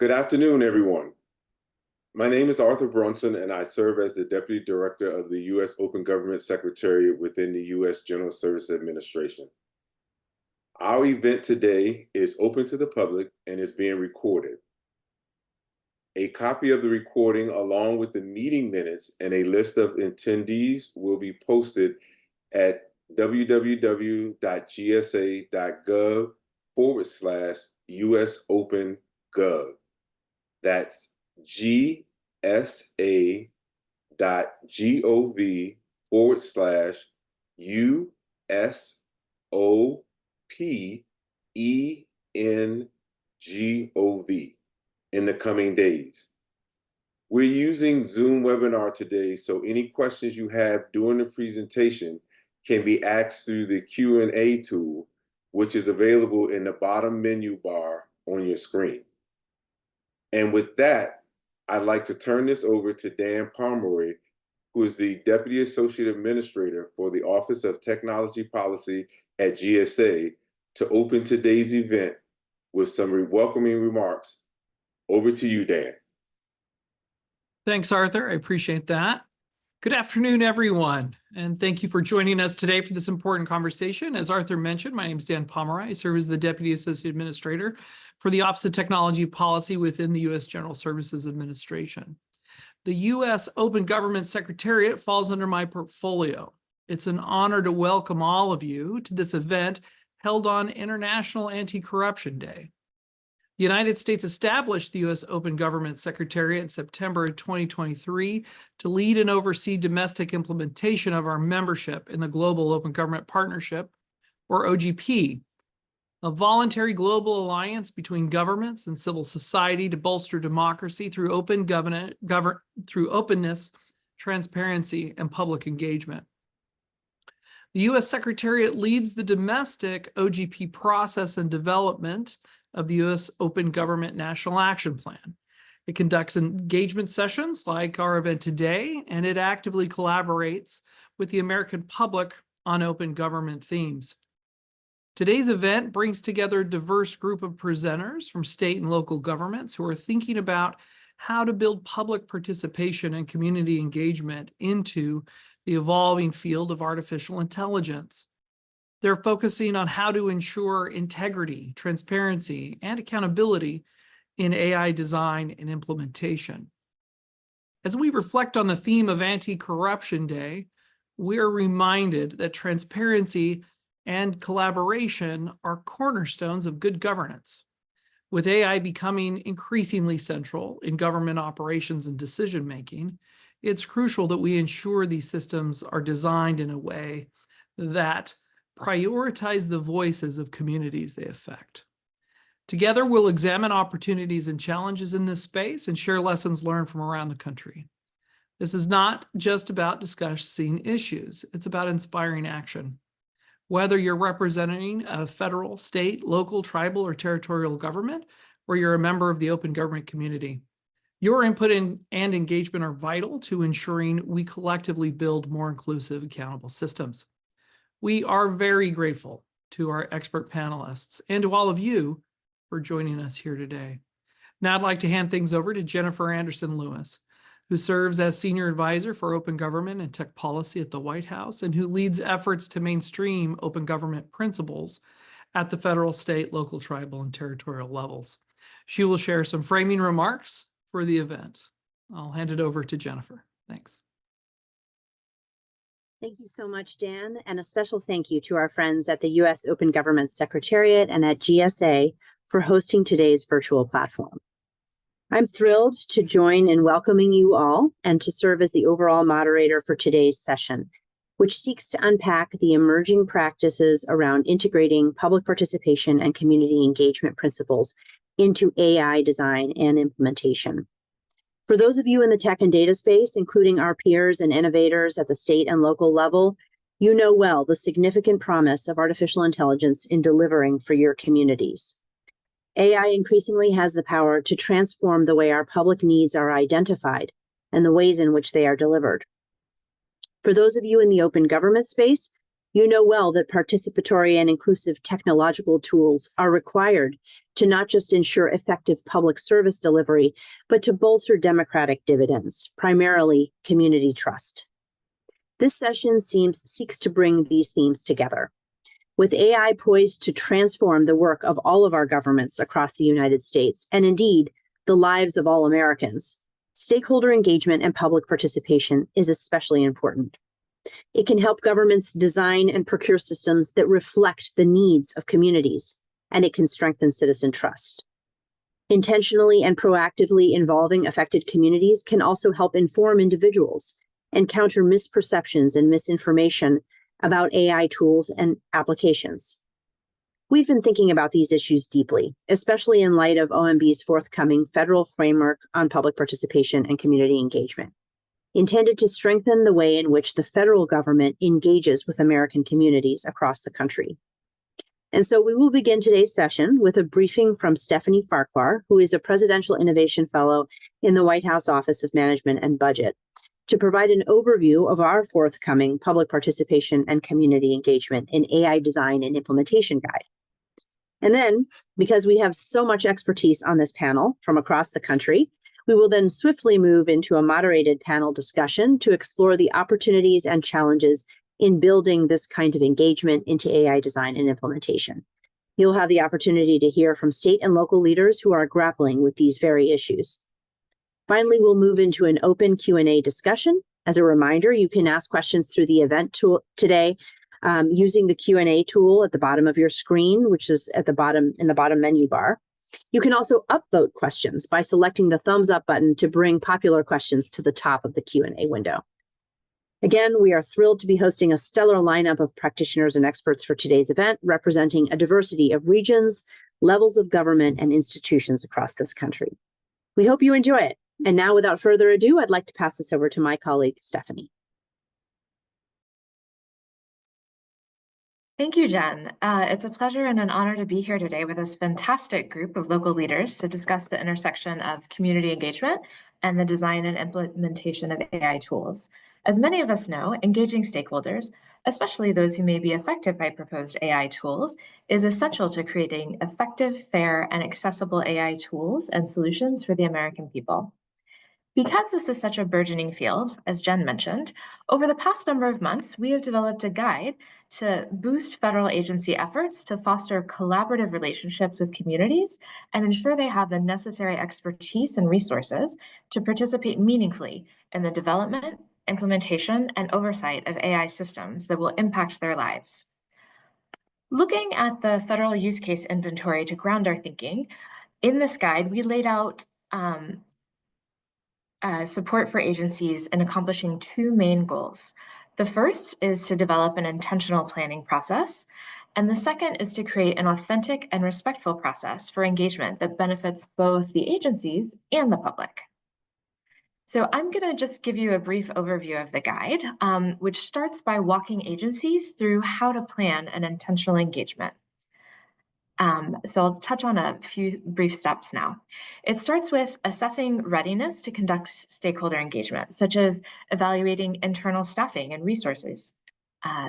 Good afternoon, everyone. My name is Arthur Brunson, and I serve as the Deputy Director of the U.S. Open Government Secretariat within the U.S. General Services Administration. Our event today is open to the public and is being recorded. A copy of the recording, along with the meeting minutes and a list of attendees, will be posted at www.gsa.gov/USOpenGov. That's gsa.gov/USOPENGOV in the coming days. We're using Zoom webinar today, so any questions you have during the presentation can be asked through the Q&A tool, which is available in the bottom menu bar on your screen. And with that, I'd like to turn this over to Dan Pomeroy, who is the Deputy Associate Administrator for the Office of Technology Policy at GSA, to open today's event with some welcoming remarks. Over to you, Dan. Thanks, Arthur. I appreciate that. Good afternoon, everyone, and thank you for joining us today for this important conversation. As Arthur mentioned, my name is Dan Pomeroy. I serve as the Deputy Associate Administrator for the Office of Technology Policy within the U.S. General Services Administration. The U.S. Open Government Secretariat falls under my portfolio. It's an honor to welcome all of you to this event held on International Anti-Corruption Day. The United States established the U.S. Open Government Secretariat in September of 2023 to lead and oversee domestic implementation of our membership in the Global Open Government Partnership, or OGP, a voluntary global alliance between governments and civil society to bolster democracy through through openness, transparency, and public engagement. The U.S. Secretariat leads the domestic OGP process and development of the U.S. Open Government National Action Plan. It conducts engagement sessions like our event today, and it actively collaborates with the American public on open government themes. Today's event brings together a diverse group of presenters from state and local governments who are thinking about how to build public participation and community engagement into the evolving field of artificial intelligence. They're focusing on how to ensure integrity, transparency, and accountability in AI design and implementation. As we reflect on the theme of Anti-Corruption Day, we're reminded that transparency and collaboration are cornerstones of good governance. With AI becoming increasingly central in government operations and decision-making, it's crucial that we ensure these systems are designed in a way that prioritize the voices of communities they affect. Together, we'll examine opportunities and challenges in this space and share lessons learned from around the country. This is not just about discussing issues, it's about inspiring action. Whether you're representing a federal, state, local, tribal, or territorial government, or you're a member of the open government community, your input and engagement are vital to ensuring we collectively build more inclusive, accountable systems. We are very grateful to our expert panelists and to all of you for joining us here today. Now I'd like to hand things over to Jennifer Anderson Lewis, who serves as Senior Advisor for Open Government and Tech Policy at the White House and who leads efforts to mainstream open government principles at the federal, state, local, tribal, and territorial levels. She will share some framing remarks for the event. I'll hand it over to Jennifer. Thanks. Thank you so much, Dan, and a special thank you to our friends at the U.S. Open Government Secretariat and at GSA for hosting today's virtual platform. I'm thrilled to join in welcoming you all and to serve as the overall moderator for today's session, which seeks to unpack the emerging practices around integrating public participation and community engagement principles into AI design and implementation. For those of you in the tech and data space, including our peers and innovators at the state and local level, you know well the significant promise of artificial intelligence in delivering for your communities. AI increasingly has the power to transform the way our public needs are identified and the ways in which they are delivered. For those of you in the open government space, You know well that participatory and inclusive technological tools are required to not just ensure effective public service delivery, but to bolster democratic dividends, primarily community trust. This session seeks to bring these themes together. With AI poised to transform the work of all of our governments across the United States, and indeed the lives of all Americans, stakeholder engagement and public participation is especially important. It can help governments design and procure systems that reflect the needs of communities, and it can strengthen citizen trust. Intentionally and proactively involving affected communities can also help inform individuals and counter misperceptions and misinformation about AI tools and applications. We've been thinking about these issues deeply, especially in light of OMB's forthcoming federal framework on public participation and community engagement, intended to strengthen the way in which the federal government engages with American communities across the country. And so we will begin today's session with a briefing from Stephanie Farquhar, who is a Presidential Innovation Fellow in the White House Office of Management and Budget, to provide an overview of our forthcoming public participation and community engagement in AI design and implementation guide. And then, because we have so much expertise on this panel from across the country, we will then swiftly move into a moderated panel discussion to explore the opportunities and challenges in building this kind of engagement into AI design and implementation. You'll have the opportunity to hear from state and local leaders who are grappling with these very issues. Finally, we'll move into an open Q&A discussion. As a reminder, you can ask questions through the event tool today using the Q&A tool at the bottom of your screen, which is at the bottom in the bottom menu bar. You can also upvote questions by selecting the thumbs up button to bring popular questions to the top of the Q&A window. Again, we are thrilled to be hosting a stellar lineup of practitioners and experts for today's event, representing a diversity of regions, levels of government, and institutions across this country. We hope you enjoy it. And now, without further ado, I'd like to pass this over to my colleague, Stephanie. Thank you, Jen. It's a pleasure and an honor to be here today with this fantastic group of local leaders to discuss the intersection of community engagement and the design and implementation of AI tools. As many of us know, engaging stakeholders, especially those who may be affected by proposed AI tools, is essential to creating effective, fair, and accessible AI tools and solutions for the American people. Because this is such a burgeoning field, as Jen mentioned, over the past number of months, we have developed a guide to boost federal agency efforts to foster collaborative relationships with communities and ensure they have the necessary expertise and resources to participate meaningfully in the development, implementation, and oversight of AI systems that will impact their lives. Looking at the federal use case inventory to ground our thinking, in this guide, we laid out support for agencies in accomplishing two main goals. The first is to develop an intentional planning process, and the second is to create an authentic and respectful process for engagement that benefits both the agencies and the public. So I'm going to just give you a brief overview of the guide, which starts by walking agencies through how to plan an intentional engagement. So I'll touch on a few brief steps now. It starts with assessing readiness to conduct stakeholder engagement, such as evaluating internal staffing and resources.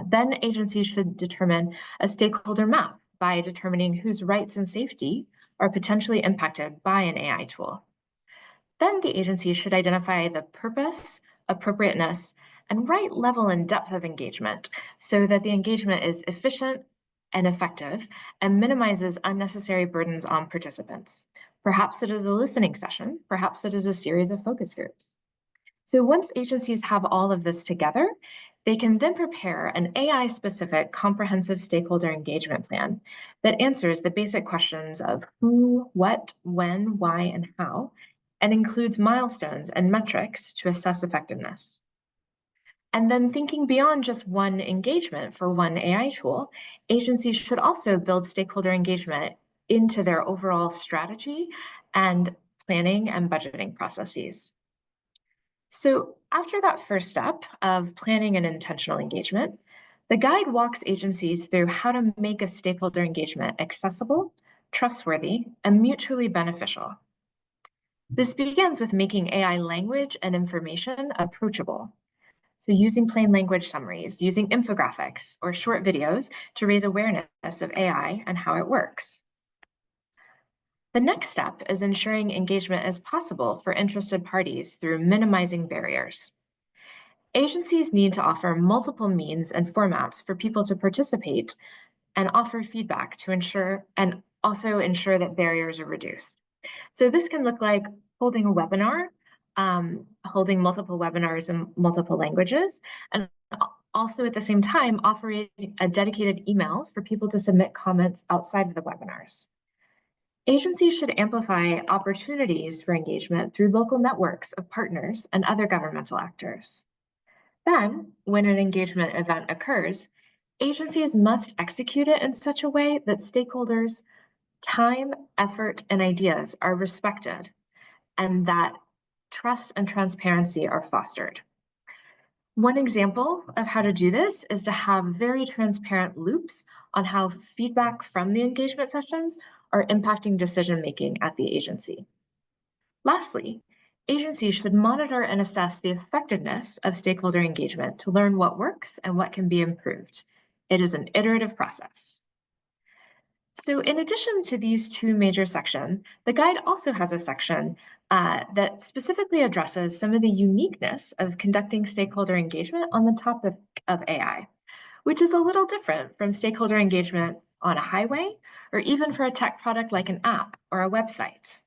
Then agencies should determine a stakeholder map by determining whose rights and safety are potentially impacted by an AI tool. Then the agency should identify the purpose, appropriateness, and right level and depth of engagement so that the engagement is efficient and effective and minimizes unnecessary burdens on participants. Perhaps it is a listening session, perhaps it is a series of focus groups. So once agencies have all of this together, they can then prepare an AI-specific comprehensive stakeholder engagement plan that answers the basic questions of who, what, when, why, and how, and includes milestones and metrics to assess effectiveness. And then thinking beyond just one engagement for one AI tool, agencies should also build stakeholder engagement into their overall strategy and planning and budgeting processes. So after that first step of planning and intentional engagement, the guide walks agencies through how to make a stakeholder engagement accessible, trustworthy, and mutually beneficial. This begins with making AI language and information approachable. So using plain language summaries, using infographics or short videos to raise awareness of AI and how it works. The next step is ensuring engagement is possible for interested parties through minimizing barriers. Agencies need to offer multiple means and formats for people to participate and offer feedback to ensure that barriers are reduced. So this can look like holding a webinar, holding multiple webinars in multiple languages, and also at the same time offering a dedicated email for people to submit comments outside of the webinars. Agencies should amplify opportunities for engagement through local networks of partners and other governmental actors. Then, when an engagement event occurs, agencies must execute it in such a way that stakeholders' time, effort, and ideas are respected, and that trust and transparency are fostered. One example of how to do this is to have very transparent loops on how feedback from the engagement sessions are impacting decision-making at the agency. Lastly, agencies should monitor and assess the effectiveness of stakeholder engagement to learn what works and what can be improved. It is an iterative process. So in addition to these two major sections, the guide also has a section that specifically addresses some of the uniqueness of conducting stakeholder engagement on the topic of AI, which is a little different from stakeholder engagement on a highway or even for a tech product like an app or a website.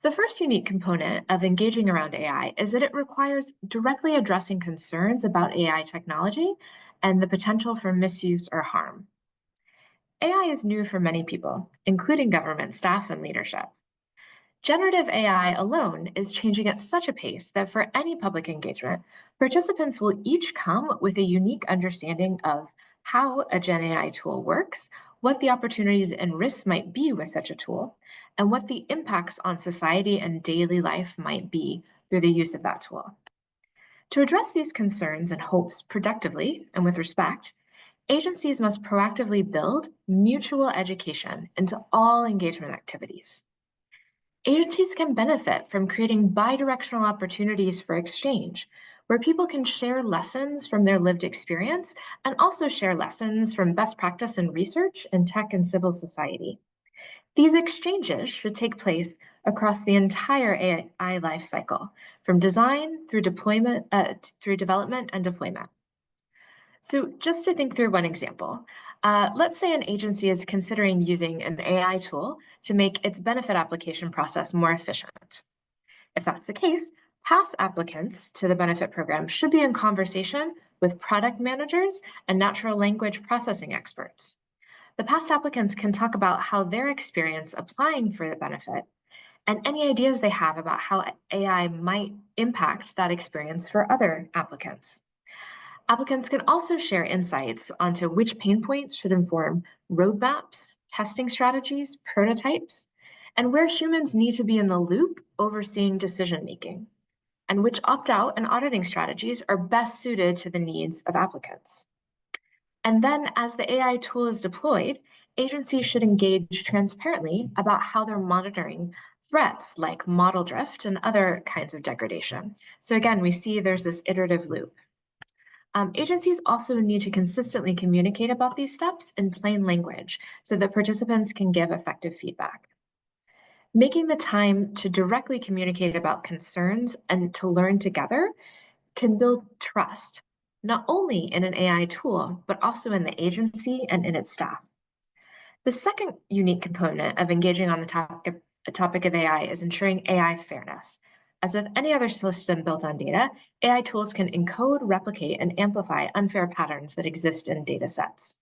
The first unique component of engaging around AI is that it requires directly addressing concerns about AI technology and the potential for misuse or harm. AI is new for many people, including government staff and leadership. Generative AI alone is changing at such a pace that for any public engagement, participants will each come with a unique understanding of how a Gen AI tool works, what the opportunities and risks might be with such a tool, and what the impacts on society and daily life might be through the use of that tool. To address these concerns and hopes productively and with respect, agencies must proactively build mutual education into all engagement activities. Agencies can benefit from creating bidirectional opportunities for exchange, where people can share lessons from their lived experience and also share lessons from best practice in research in tech and civil society. These exchanges should take place across the entire AI lifecycle, from design through development and deployment. So just to think through one example, let's say an agency is considering using an AI tool to make its benefit application process more efficient. If that's the case, past applicants to the benefit program should be in conversation with product managers and natural language processing experts. The past applicants can talk about how their experience applying for the benefit and any ideas they have about how AI might impact that experience for other applicants. Applicants can also share insights onto which pain points should inform roadmaps, testing strategies, prototypes, and where humans need to be in the loop overseeing decision-making, and which opt-out and auditing strategies are best suited to the needs of applicants. And then as the AI tool is deployed, agencies should engage transparently about how they're monitoring threats like model drift and other kinds of degradation. So again, we see there's this iterative loop. Agencies also need to consistently communicate about these steps in plain language so that participants can give effective feedback. Making the time to directly communicate about concerns and to learn together can build trust, not only in an AI tool, but also in the agency and in its staff. The second unique component of engaging on the topic of AI is ensuring AI fairness. As with any other system built on data, AI tools can encode, replicate, and amplify unfair patterns that exist in data sets.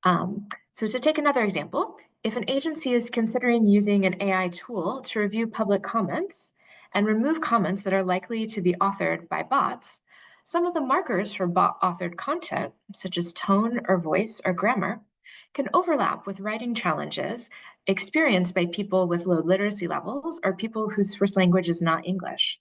So to take another example, if an agency is considering using an AI tool to review public comments and remove comments that are likely to be authored by bots, some of the markers for bot-authored content, such as tone or voice or grammar, can overlap with writing challenges experienced by people with low literacy levels or people whose first language is not English.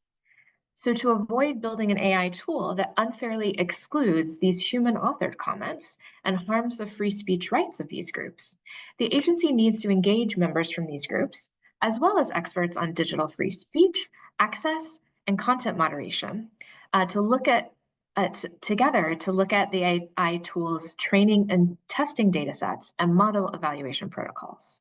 So to avoid building an AI tool that unfairly excludes these human-authored comments and harms the free speech rights of these groups, the agency needs to engage members from these groups, as well as experts on digital free speech, access, and content moderation, to look at together to look at the AI tools, training and testing data sets, and model evaluation protocols.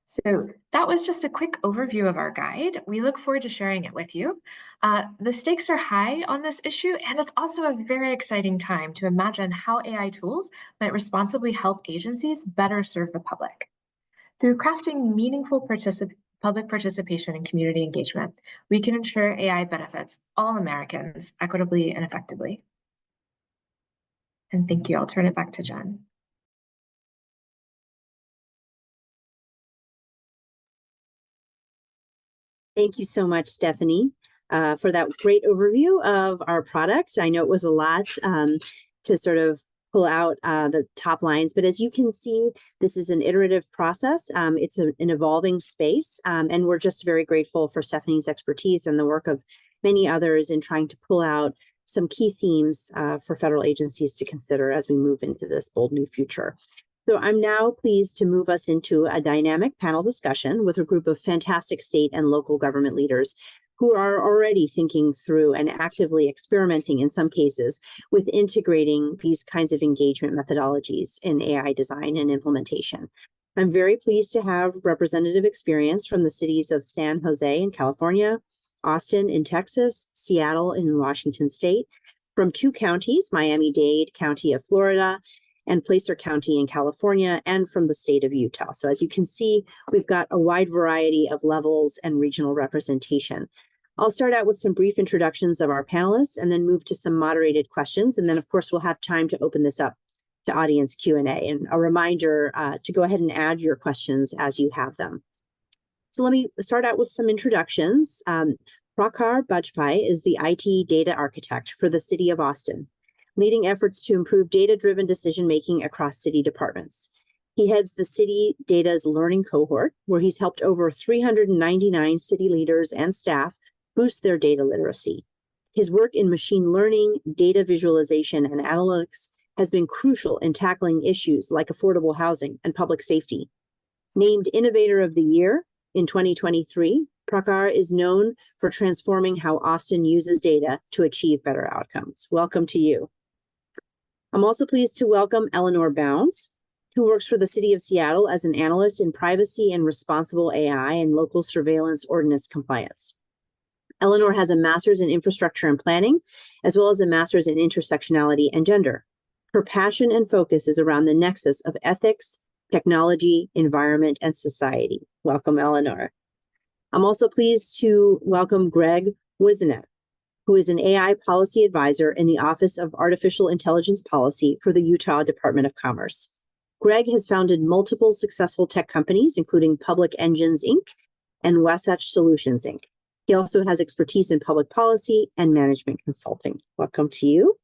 So that was just a quick overview of our guide. We look forward to sharing it with you. The stakes are high on this issue, and it's also a very exciting time to imagine how AI tools might responsibly help agencies better serve the public. Through crafting meaningful public participation and community engagement, we can ensure AI benefits all Americans equitably and effectively. And thank you. I'll turn it back to Jen. Thank you so much, Stephanie, for that great overview of our product. I know it was a lot to sort of pull out the top lines, but as you can see, this is an iterative process. It's an evolving space, and we're just very grateful for Stephanie's expertise and the work of many others in trying to pull out some key themes for federal agencies to consider as we move into this bold new future. So I'm now pleased to move us into a dynamic panel discussion with a group of fantastic state and local government leaders who are already thinking through and actively experimenting in some cases with integrating these kinds of engagement methodologies in AI design and implementation. I'm very pleased to have representative experience from the cities of San Jose in California, Austin in Texas, Seattle in Washington State, from 2 counties, Miami-Dade County of Florida, and Placer County in California, and from the state of Utah. So as you can see, we've got a wide variety of levels and regional representation. I'll start out with some brief introductions of our panelists and then move to some moderated questions. And then of course, we'll have time to open this up to audience Q&A, and a reminder to go ahead and add your questions as you have them. So let me start out with some introductions. Prakhar Bajpai is the IT data architect for the city of Austin, leading efforts to improve data-driven decision-making across city departments. He heads the City Data's Learning Cohort, where he's helped over 399 city leaders and staff boost their data literacy. His work in machine learning, data visualization, and analytics has been crucial in tackling issues like affordable housing and public safety. Named Innovator of the Year in 2023, Prakhar is known for transforming how Austin uses data to achieve better outcomes. Welcome to you. I'm also pleased to welcome Eleanor Bounds, who works for the City of Seattle as an analyst in privacy and responsible AI and local surveillance ordinance compliance. Eleanor has a master's in infrastructure and planning, as well as a master's in intersectionality and gender. Her passion and focus is around the nexus of ethics, technology, environment, and society. Welcome, Eleanor. I'm also pleased to welcome Greg Wizeneck, who is an AI policy advisor in the Office of Artificial Intelligence Policy for the Utah Department of Commerce. Greg has founded multiple successful tech companies, including Public Engines, Inc. and Wasatch Solutions, Inc. He also has expertise in public policy and management consulting. Welcome to you.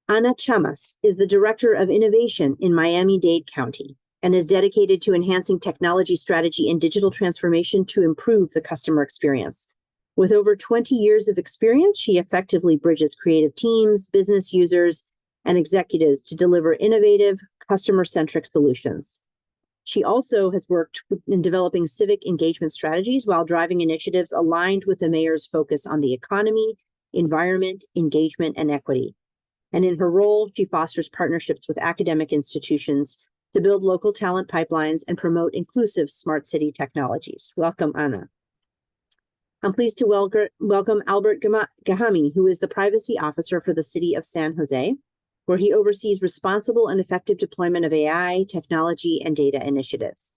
Ana Chamas is the Director of Innovation in Miami-Dade County and is dedicated to enhancing technology strategy and digital transformation to improve the customer experience. With over 20 years of experience, she effectively bridges creative teams, business users, and executives to deliver innovative, customer-centric solutions. She also has worked in developing civic engagement strategies while driving initiatives aligned with the mayor's focus on the economy, environment, engagement, and equity. And in her role, she fosters partnerships with academic institutions to build local talent pipelines and promote inclusive smart city technologies. Welcome, Ana. I'm pleased to welcome Albert Gahami, who is the privacy officer for the city of San Jose, where he oversees responsible and effective deployment of AI, technology, and data initiatives.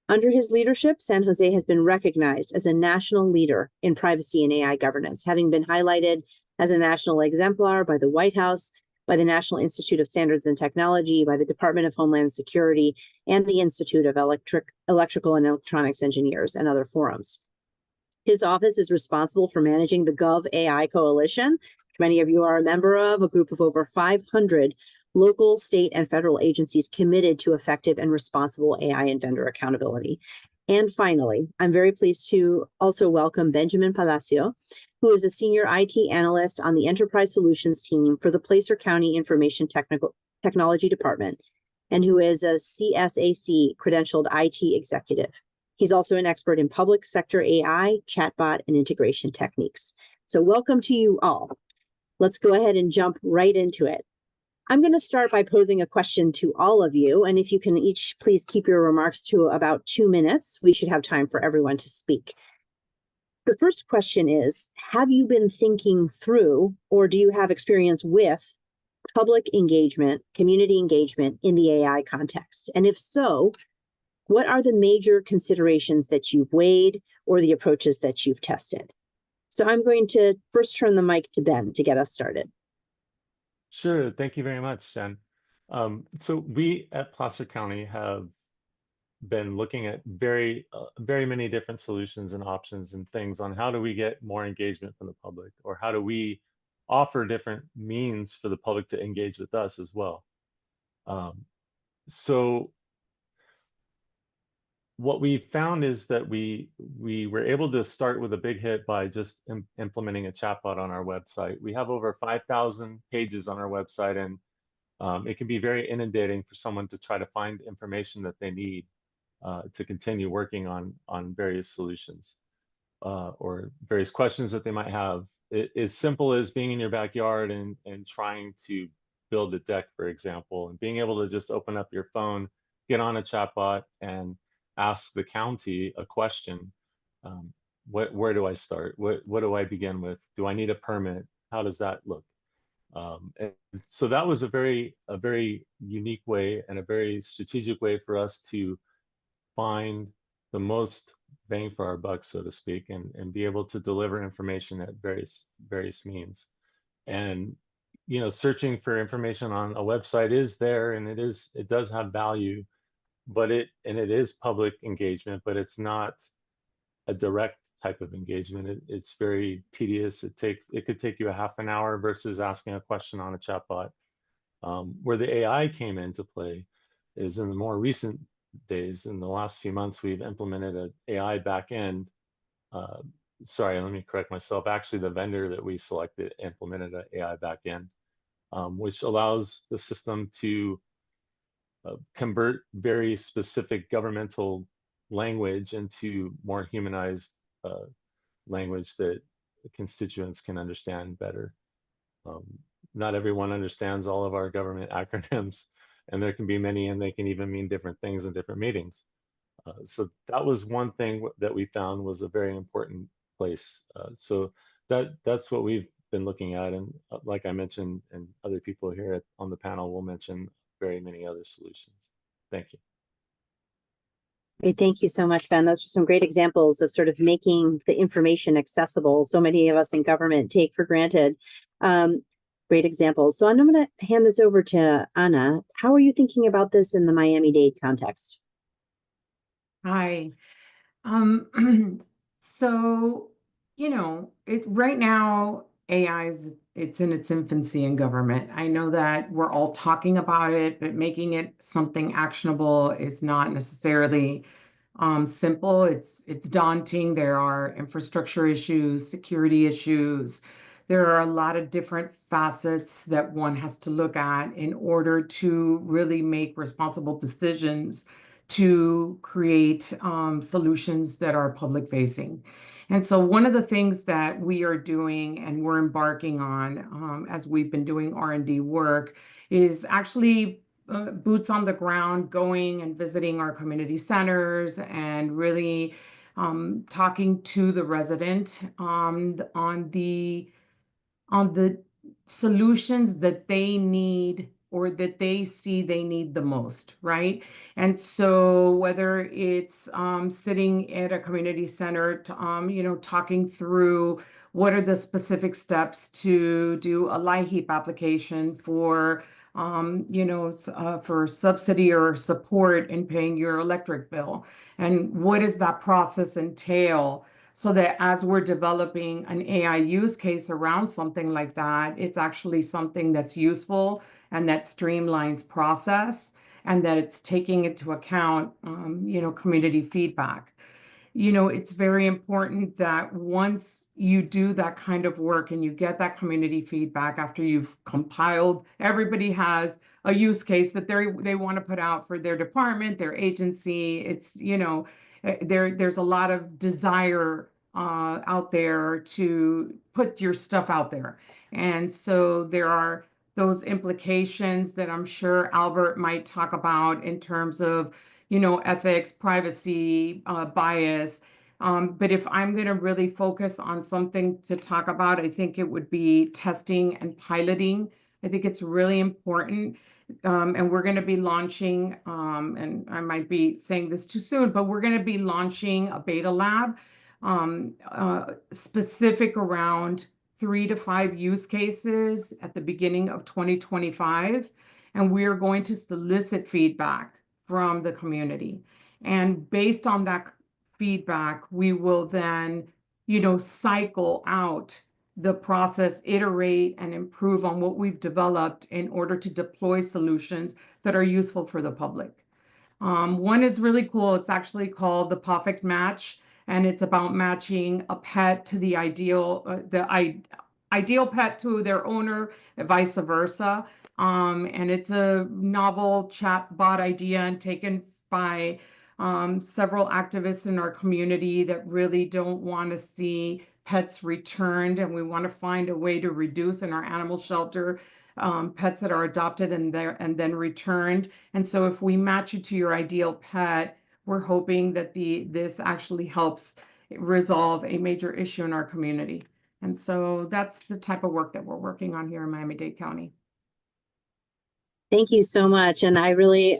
Under his leadership, San Jose has been recognized as a national leader in privacy and AI governance, having been highlighted as a national exemplar by the White House, by the National Institute of Standards and Technology, by the Department of Homeland Security, and the Institute of Electrical and Electronics Engineers, and other forums. His office is responsible for managing the Gov AI Coalition. Many of you are a member of a group of over 500 local, state, and federal agencies committed to effective and responsible AI and vendor accountability. And finally, I'm very pleased to also welcome Benjamin Palacio, who is a senior IT analyst on the Enterprise Solutions team for the Placer County Information Technology Department, and who is a CSAC credentialed IT executive. He's also an expert in public sector AI, chatbot, and integration techniques. So welcome to you all. let's go ahead and jump right into it. I'm going to start by posing a question to all of you, and if you can each please keep your remarks to about 2 minutes, we should have time for everyone to speak. The first question is, have you been thinking through, or do you have experience with public engagement, community engagement in the AI context? And if so, what are the major considerations that you've weighed or the approaches that you've tested? So I'm going to first turn the mic to Ben to get us started. Sure. Thank you very much, Jen. So we at Placer County have been looking at very many different solutions and options and things on how do we get more engagement from the public, or how do we offer different means for the public to engage with us as well. So what we found is that we were able to start with a big hit by just implementing a chatbot on our website. We have over 5,000 pages on our website, and it can be very inundating for someone to try to find information that they need to continue working on various solutions or various questions that they might have. As simple as being in your backyard and trying to build a deck, for example, and being able to just open up your phone, get on a chatbot, and ask the county a question. Where do I start? What do I begin with? Do I need a permit? How does that look? And so that was a very unique way and a very strategic way for us to find the most bang for our buck, so to speak, and be able to deliver information at various means. And searching for information on a website is there, and it does have value, but it is public engagement, but it's not a direct type of engagement. It's very tedious. It could take you a half an hour versus asking a question on a chatbot. Where the AI came into play is in the more recent days. In the last few months, we've implemented an AI backend. Sorry, let me correct myself. Actually, the vendor that we selected implemented an AI backend, which allows the system to convert very specific governmental language into more humanized language that the constituents can understand better. Not everyone understands all of our government acronyms, and there can be many, and they can even mean different things in different meetings. So that was one thing that we found was a very important place. So that's what we've been looking at, and like I mentioned, and other people here on the panel will mention very many other solutions. Thank you. Great, thank you so much, Ben. Those are some great examples of sort of making the information accessible. So many of us in government take for granted. Great examples. So I'm going to hand this over to Anna. How are you thinking about this in the Miami-Dade context? Hi. So, right now, AI it's in its infancy in government. I know that we're all talking about it, but making it something actionable is not necessarily simple. It's daunting. There are infrastructure issues, security issues. There are a lot of different facets that one has to look at in order to really make responsible decisions to create solutions that are public facing. And so one of the things that we are doing and we're embarking on as we've been doing R&D work is actually boots on the ground, going and visiting our community centers and really talking to the resident on the solutions that they need or that they see they need the most, right? And so whether it's sitting at a community center, talking through what are the specific steps to do a LIHEAP application for, for subsidy or support in paying your electric bill, and what does that process entail? So that as we're developing an AI use case around something like that, it's actually something that's useful and that streamlines process and that it's taking into account, community feedback. It's very important that once you do that kind of work and you get that community feedback after you've compiled, everybody has a use case that they want to put out for their department, their agency. It's, there's a lot of desire out there to put your stuff out there. And so there are those implications that I'm sure Albert might talk about in terms of, ethics, privacy, bias. But if I'm going to really focus on something to talk about, I think it would be testing and piloting. I think it's really important. And we're going to be launching, and I might be saying this too soon, but we're going to be launching a beta lab specific around 3 to 5 use cases at the beginning of 2025. And we are going to solicit feedback from the community. And based on that feedback, we will then, cycle out the process, iterate and improve on what we've developed in order to deploy solutions that are useful for the public. One is really cool. It's actually called the Perfect Match, and it's about matching a pet to the ideal pet to their owner, and vice versa. And it's a novel chatbot idea and taken by several activists in our community that really don't want to see pets returned, and we want to find a way to reduce in our animal shelter pets that are adopted and then returned. And so if we match you to your ideal pet, we're hoping that this actually helps resolve a major issue in our community. And so that's the type of work that we're working on here in Miami-Dade County. Thank you so much. And I really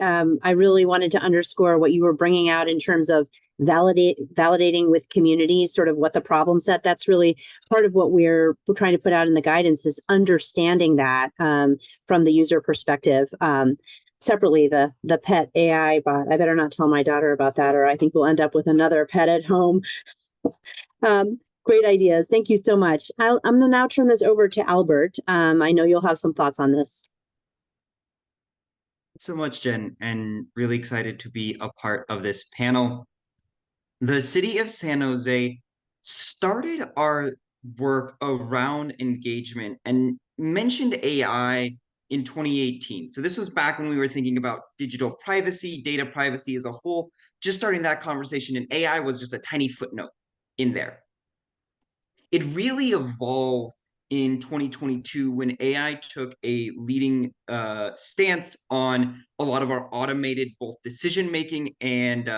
wanted to underscore what you were bringing out in terms of validating with communities, sort of what the problem set. That's really part of what we're trying to put out in the guidance, is understanding that from the user perspective. Separately, the pet AI bot. I better not tell my daughter about that, or I think we'll end up with another pet at home. Great ideas. Thank you so much. I'm going to now turn this over to Albert. I know you'll have some thoughts on this. So much, Jen, and really excited to be a part of this panel. The city of San Jose started our work around engagement and mentioned AI in 2018. So this was back when we were thinking about digital privacy, data privacy as a whole, just starting that conversation, and AI was just a tiny footnote in there. It really evolved in 2022 when AI took a leading stance on a lot of our automated both decision-making and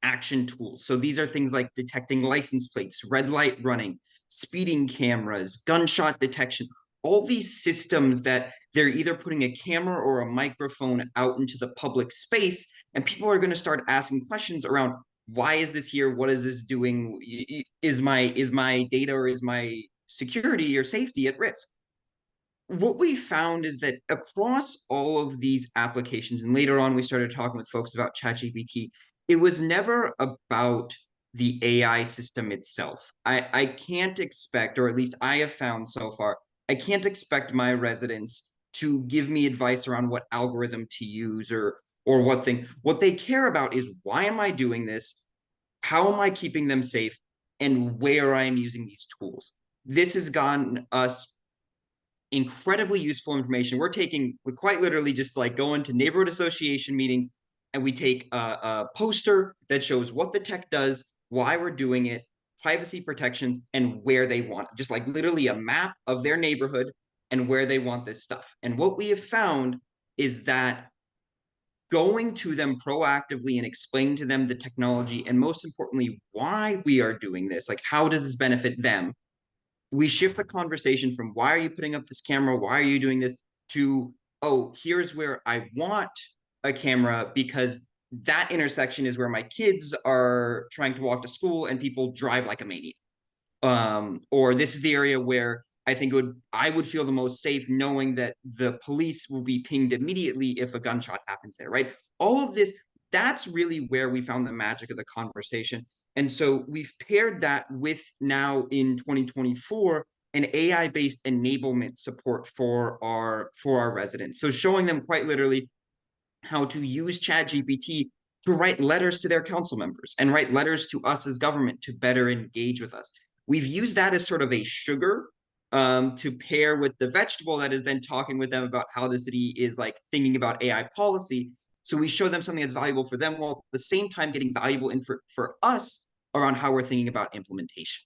action tools. So these are things like detecting license plates, red light running, speeding cameras, gunshot detection, all these systems that they're either putting a camera or a microphone out into the public space, and people are going to start asking questions around, why is this here? What is this doing? Is my data or is my security or safety at risk? What we found is that across all of these applications, and later on we started talking with folks about ChatGPT, it was never about the AI system itself. I can't expect, or at least I have found so far, I can't expect my residents to give me advice around what algorithm to use or what thing. What they care about is, why am I doing this? How am I keeping them safe? And where I am using these tools. This has gotten us incredibly useful information. We quite literally just like go into neighborhood association meetings, and we take a poster that shows what the tech does, why we're doing it, privacy protections, and where they want it. Just like literally a map of their neighborhood and where they want this stuff. And what we have found is that going to them proactively and explaining to them the technology, and most importantly, why we are doing this, like how does this benefit them, we shift the conversation from, why are you putting up this camera? Why are you doing this? To, oh, here's where I want a camera, because that intersection is where my kids are trying to walk to school and people drive like a maniac. Or this is the area where I think I would feel the most safe, knowing that the police will be pinged immediately if a gunshot happens there, right? All of this, that's really where we found the magic of the conversation. And so we've paired that with, now in 2024, an AI-based enablement support for our residents. So showing them quite literally how to use ChatGPT to write letters to their council members and write letters to us as government to better engage with us. We've used that as sort of a sugar to pair with the vegetable that is then talking with them about how the city is like thinking about AI policy. So we show them something that's valuable for them, while at the same time getting valuable for us around how we're thinking about implementation.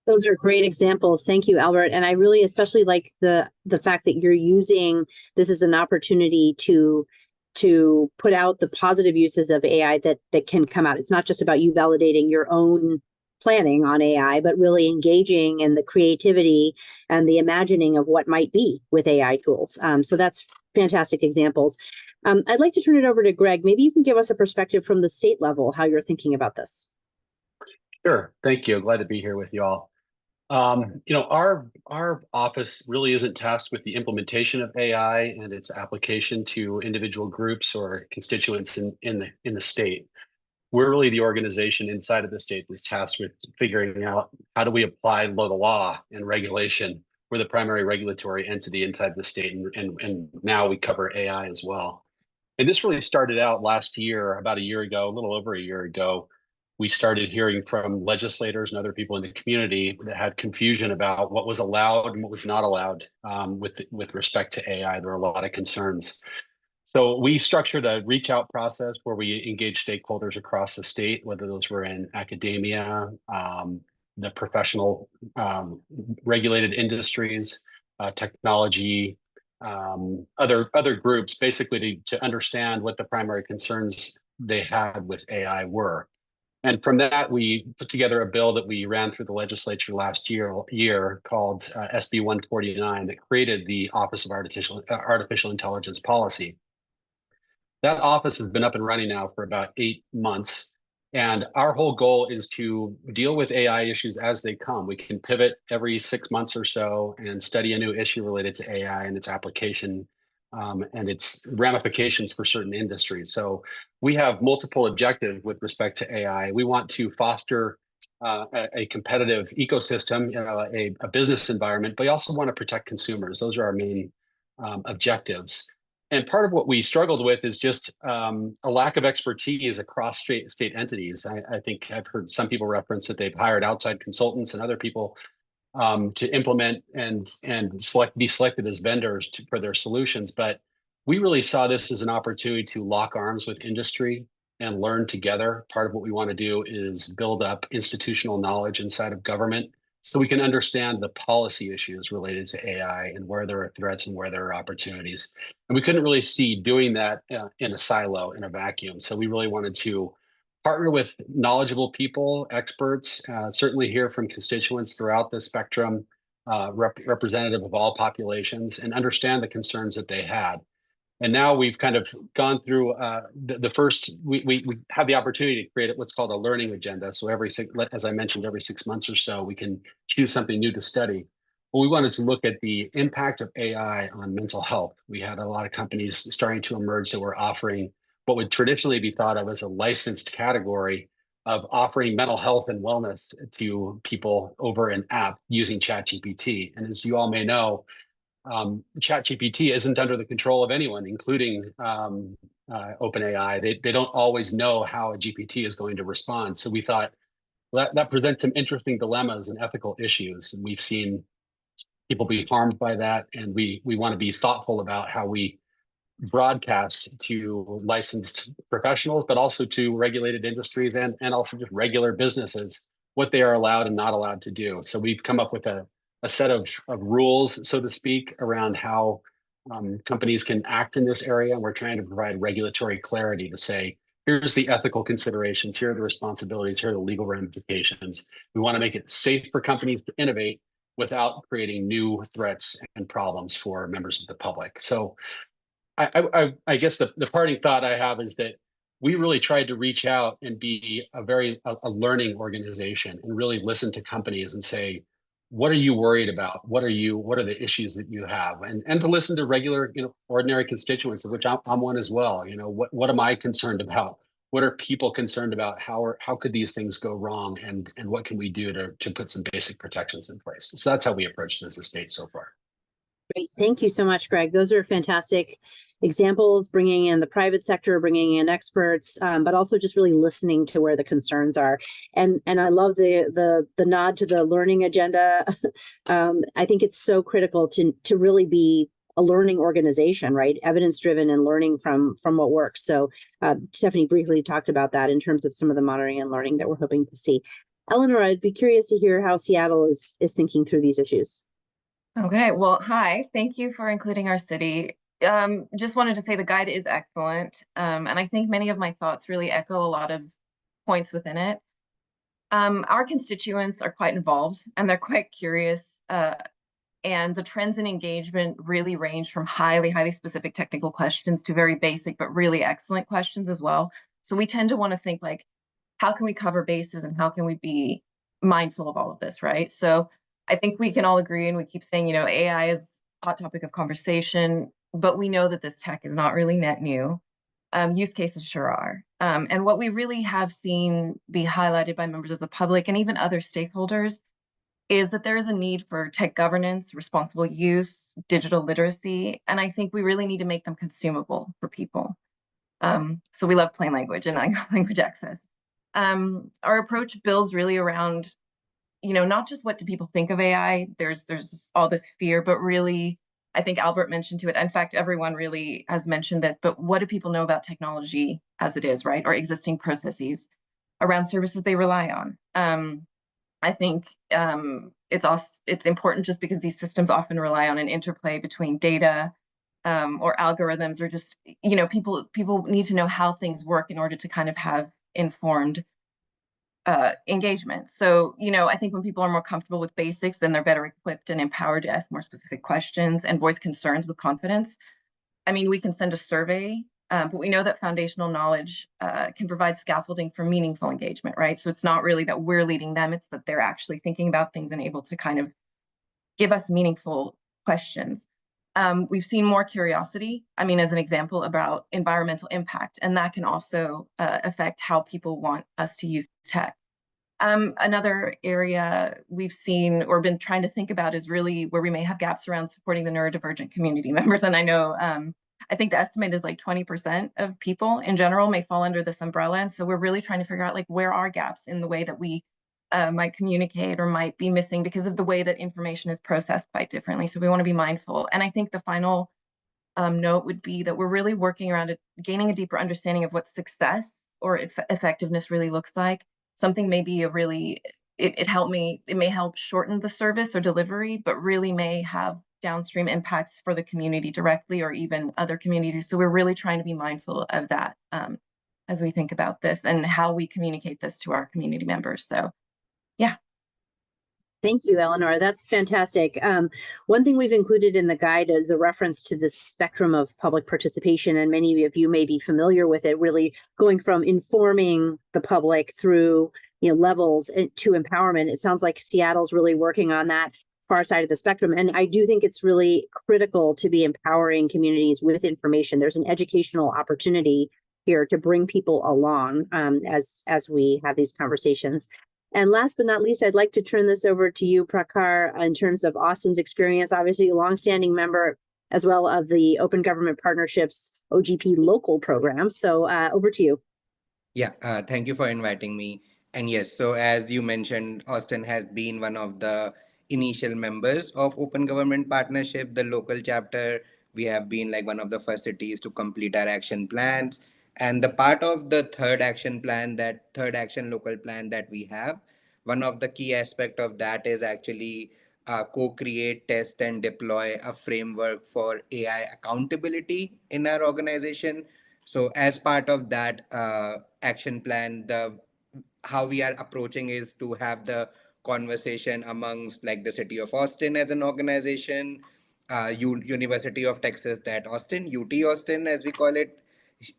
Those are great examples. Thank you, Albert. And I really especially like the fact that you're using this as an opportunity to put out the positive uses of AI that can come out. It's not just about you validating your own planning on AI, but really engaging in the creativity and the imagining of what might be with AI tools. So that's fantastic examples. I'd like to turn it over to Greg. Maybe you can give us a perspective from the state level, how you're thinking about this. Sure. Thank you. Glad to be here with you all. Our office really isn't tasked with the implementation of AI and its application to individual groups or constituents in the state. We're really the organization inside of the state that's tasked with figuring out how do we apply the law and regulation. We're the primary regulatory entity inside the state, and now we cover AI as well. And this really started out last year, about a year ago, a little over a year ago. We started hearing from legislators and other people in the community that had confusion about what was allowed and what was not allowed with respect to AI. There were a lot of concerns. So we structured a reach out process where we engaged stakeholders across the state, whether those were in academia, the professional regulated industries, technology, other groups, basically to understand what the primary concerns they had with AI were. And from that, we put together a bill that we ran through the legislature last year called SB 149 that created the Office of Artificial Intelligence Policy. That office has been up and running now for about 8 months. And our whole goal is to deal with AI issues as they come. We can pivot every 6 months or so and study a new issue related to AI and its application and its ramifications for certain industries. So we have multiple objectives with respect to AI. We want to foster a competitive ecosystem, a business environment, but we also want to protect consumers. Those are our main objectives. And part of what we struggled with is just a lack of expertise across state entities. I think I've heard some people reference that they've hired outside consultants and other people to implement and be selected as vendors for their solutions. But we really saw this as an opportunity to lock arms with industry and learn together. Part of what we want to do is build up institutional knowledge inside of government so we can understand the policy issues related to AI and where there are threats and where there are opportunities. And we couldn't really see doing that in a silo, in a vacuum. So we really wanted to partner with knowledgeable people, experts, certainly hear from constituents throughout the spectrum, representative of all populations, and understand the concerns that they had. And now we've kind of gone through the first, we have the opportunity to create what's called a learning agenda. So as I mentioned, every 6 months or so, we can choose something new to study. But we wanted to look at the impact of AI on mental health. We had a lot of companies starting to emerge that were offering what would traditionally be thought of as a licensed category of offering mental health and wellness to people over an app using ChatGPT. And as you all may know, ChatGPT isn't under the control of anyone, including OpenAI. They don't always know how a GPT is going to respond. So we thought that presents some interesting dilemmas and ethical issues. And we've seen people be harmed by that. And we want to be thoughtful about how we broadcast to licensed professionals, but also to regulated industries and also just regular businesses, what they are allowed and not allowed to do. So we've come up with a set of rules, so to speak, around how companies can act in this area. And we're trying to provide regulatory clarity to say, here's the ethical considerations, here are the responsibilities, here are the legal ramifications. We want to make it safe for companies to innovate without creating new threats and problems for members of the public. So I guess the parting thought I have is that we really tried to reach out and be a learning organization and really listen to companies and say, what are you worried about? What are the issues that you have? And to listen to regular, ordinary constituents, of which I'm one as well. What am I concerned about? What are people concerned about? How could these things go wrong? And what can we do to put some basic protections in place? So that's how we approached it as a state so far. Great. Thank you so much, Greg. Those are fantastic examples, bringing in the private sector, bringing in experts, but also just really listening to where the concerns are. And I love the nod to the learning agenda. I think it's so critical to really be a learning organization, right? Evidence-driven and learning from what works. So Stephanie briefly talked about that in terms of some of the monitoring and learning that we're hoping to see. Eleanor, I'd be curious to hear how Seattle is thinking through these issues. Okay, well, hi. Thank you for including our city. Just wanted to say the guide is excellent. And I think many of my thoughts really echo a lot of points within it. Our constituents are quite involved and they're quite curious. And the trends in engagement really range from highly, highly specific technical questions to very basic, but really excellent questions as well. So we tend to want to think like, how can we cover bases and how can we be mindful of all of this, right? So I think we can all agree, and we keep saying, AI is a hot topic of conversation, but we know that this tech is not really net new. Use cases sure are. And what we really have seen be highlighted by members of the public and even other stakeholders is that there is a need for tech governance, responsible use, digital literacy, and I think we really need to make them consumable for people. So we love plain language and language access. Our approach builds really around, not just what do people think of AI, there's all this fear, but really, I think Albert mentioned to it. In fact, everyone really has mentioned that, but what do people know about technology as it is, right? Or existing processes around services they rely on. I think it's important just because these systems often rely on an interplay between data or algorithms, or just, people need to know how things work in order to kind of have informed engagement. So, I think when people are more comfortable with basics, then they're better equipped and empowered to ask more specific questions and voice concerns with confidence. I mean, we can send a survey, but we know that foundational knowledge can provide scaffolding for meaningful engagement, right? So it's not really that we're leading them, it's that they're actually thinking about things and able to kind of give us meaningful questions. We've seen more curiosity, as an example, about environmental impact, and that can also affect how people want us to use tech. Another area we've seen or been trying to think about is really where we may have gaps around supporting the neurodivergent community members. And I know, I think the estimate is like 20% of people in general may fall under this umbrella. And so we're really trying to figure out like where are gaps in the way that we might communicate or might be missing because of the way that information is processed quite differently. So we want to be mindful. And I think the final note would be that we're really working around gaining a deeper understanding of what success or effectiveness really looks like. Something may be it may help shorten the service or delivery, but really may have downstream impacts for the community directly or even other communities. So we're really trying to be mindful of that as we think about this and how we communicate this to our community members. So, yeah. Thank you, Eleanor. That's fantastic. One thing we've included in the guide is a reference to the spectrum of public participation, and many of you may be familiar with it, really going from informing the public through levels to empowerment. It sounds like Seattle's really working on that far side of the spectrum. And I do think it's really critical to be empowering communities with information. There's an educational opportunity here to bring people along as we have these conversations. And last but not least, I'd like to turn this over to you, Prakhar, in terms of Austin's experience, obviously a longstanding member as well of the Open Government Partnerships OGP local program. So over to you. Yeah, thank you for inviting me. And yes, so as you mentioned, Austin has been one of the initial members of Open Government Partnership, the local chapter. We have been like one of the first cities to complete our action plans. And the part of the third action local plan that we have, one of the key aspect of that is actually co-create, test, and deploy a framework for AI accountability in our organization. So as part of that action plan, how we are approaching is to have the conversation amongst like the city of Austin as an organization, University of Texas at Austin, UT Austin as we call it.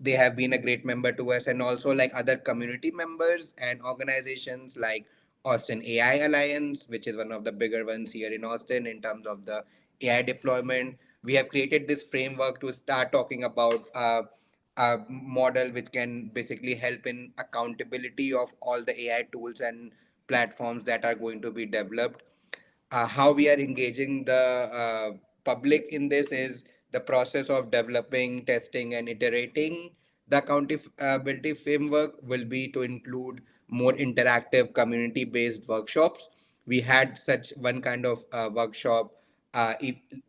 They have been a great member to us, and also like other community members and organizations like Austin AI Alliance, which is one of the bigger ones here in Austin in terms of the AI deployment. We have created this framework to start talking about a model which can basically help in accountability of all the AI tools and platforms that are going to be developed. How we are engaging the public in this is the process of developing, testing, and iterating the accountability framework will be to include more interactive community-based workshops. We had such one kind of workshop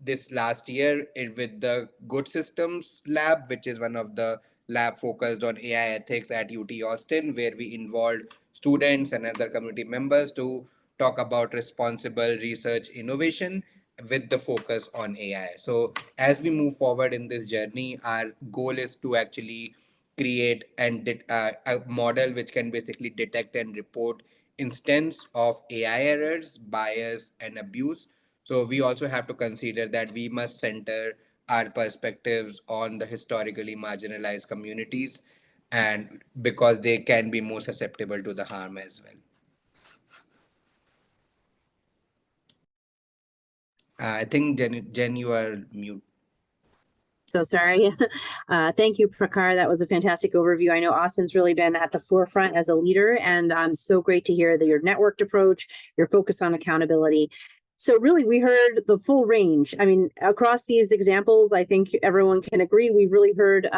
this last year with the Good Systems Lab, which is one of the lab focused on AI ethics at UT Austin, where we involved students and other community members to talk about responsible research innovation with the focus on AI. So as we move forward in this journey, our goal is to actually create a model which can basically detect and report instance of AI errors, bias, and abuse. So we also have to consider that we must center our perspectives on the historically marginalized communities, and because they can be more susceptible to the harm as well. I think Jen, you are mute. So sorry. Thank you, Prakar. That was a fantastic overview. I know Austin's really been at the forefront as a leader, and so great to hear that your networked approach, your focus on accountability. So really, we heard the full range. I mean, across these examples, I think everyone can agree, we've really heard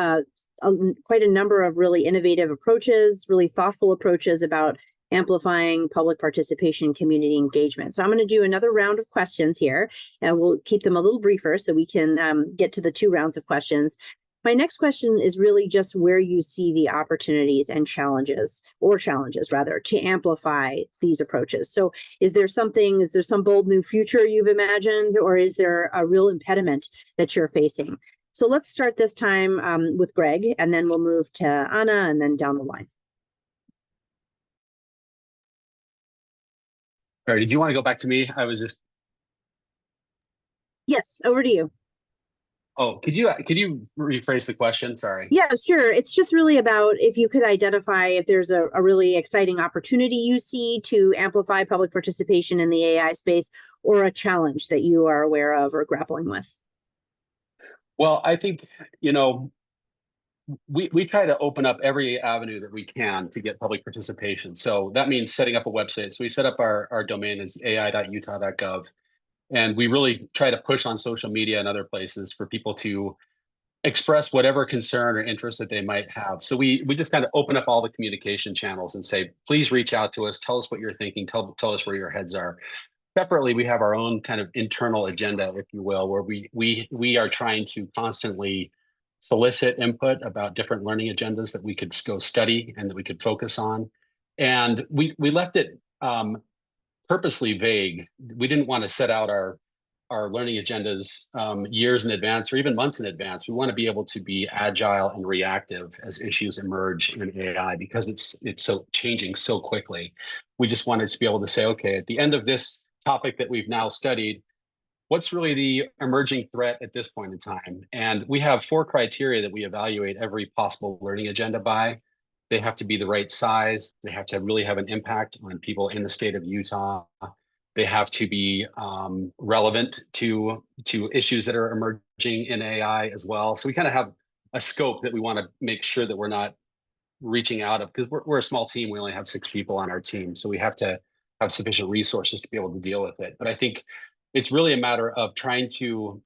quite a number of really innovative approaches, really thoughtful approaches about amplifying public participation, community engagement. So I'm going to do another round of questions here, and we'll keep them a little briefer so we can get to the 2 rounds of questions. My next question is really just where you see the opportunities and challenges rather, to amplify these approaches. So is there some bold new future you've imagined, or is there a real impediment that you're facing? So let's start this time with Greg, and then we'll move to Anna, and then down the line. All right, did you want to go back to me? I was just. Yes, over to you. Oh, could you rephrase the question? Sorry. Yeah, sure. It's just really about if you could identify if there's a really exciting opportunity you see to amplify public participation in the AI space, or a challenge that you are aware of or grappling with. Well, I think, we try to open up every avenue that we can to get public participation. So that means setting up a website. So we set up our domain as ai.utah.gov. And we really try to push on social media and other places for people to express whatever concern or interest that they might have. So we just kind of open up all the communication channels and say, please reach out to us, tell us what you're thinking, tell us where your heads are. Separately, we have our own kind of internal agenda, if you will, where we are trying to constantly solicit input about different learning agendas that we could go study and that we could focus on. And we left it purposely vague. We didn't want to set out our learning agendas years in advance or even months in advance. We want to be able to be agile and reactive as issues emerge in AI, because it's so changing so quickly. We just wanted to be able to say, okay, at the end of this topic that we've now studied, what's really the emerging threat at this point in time? And we have 4 criteria that we evaluate every possible learning agenda by. They have to be the right size. They have to really have an impact on people in the state of Utah. They have to be relevant to issues that are emerging in AI as well. So we kind of have a scope that we want to make sure that we're not reaching out of, because we're a small team. We only have 6 people on our team. So we have to have sufficient resources to be able to deal with it. But I think it's really a matter of trying to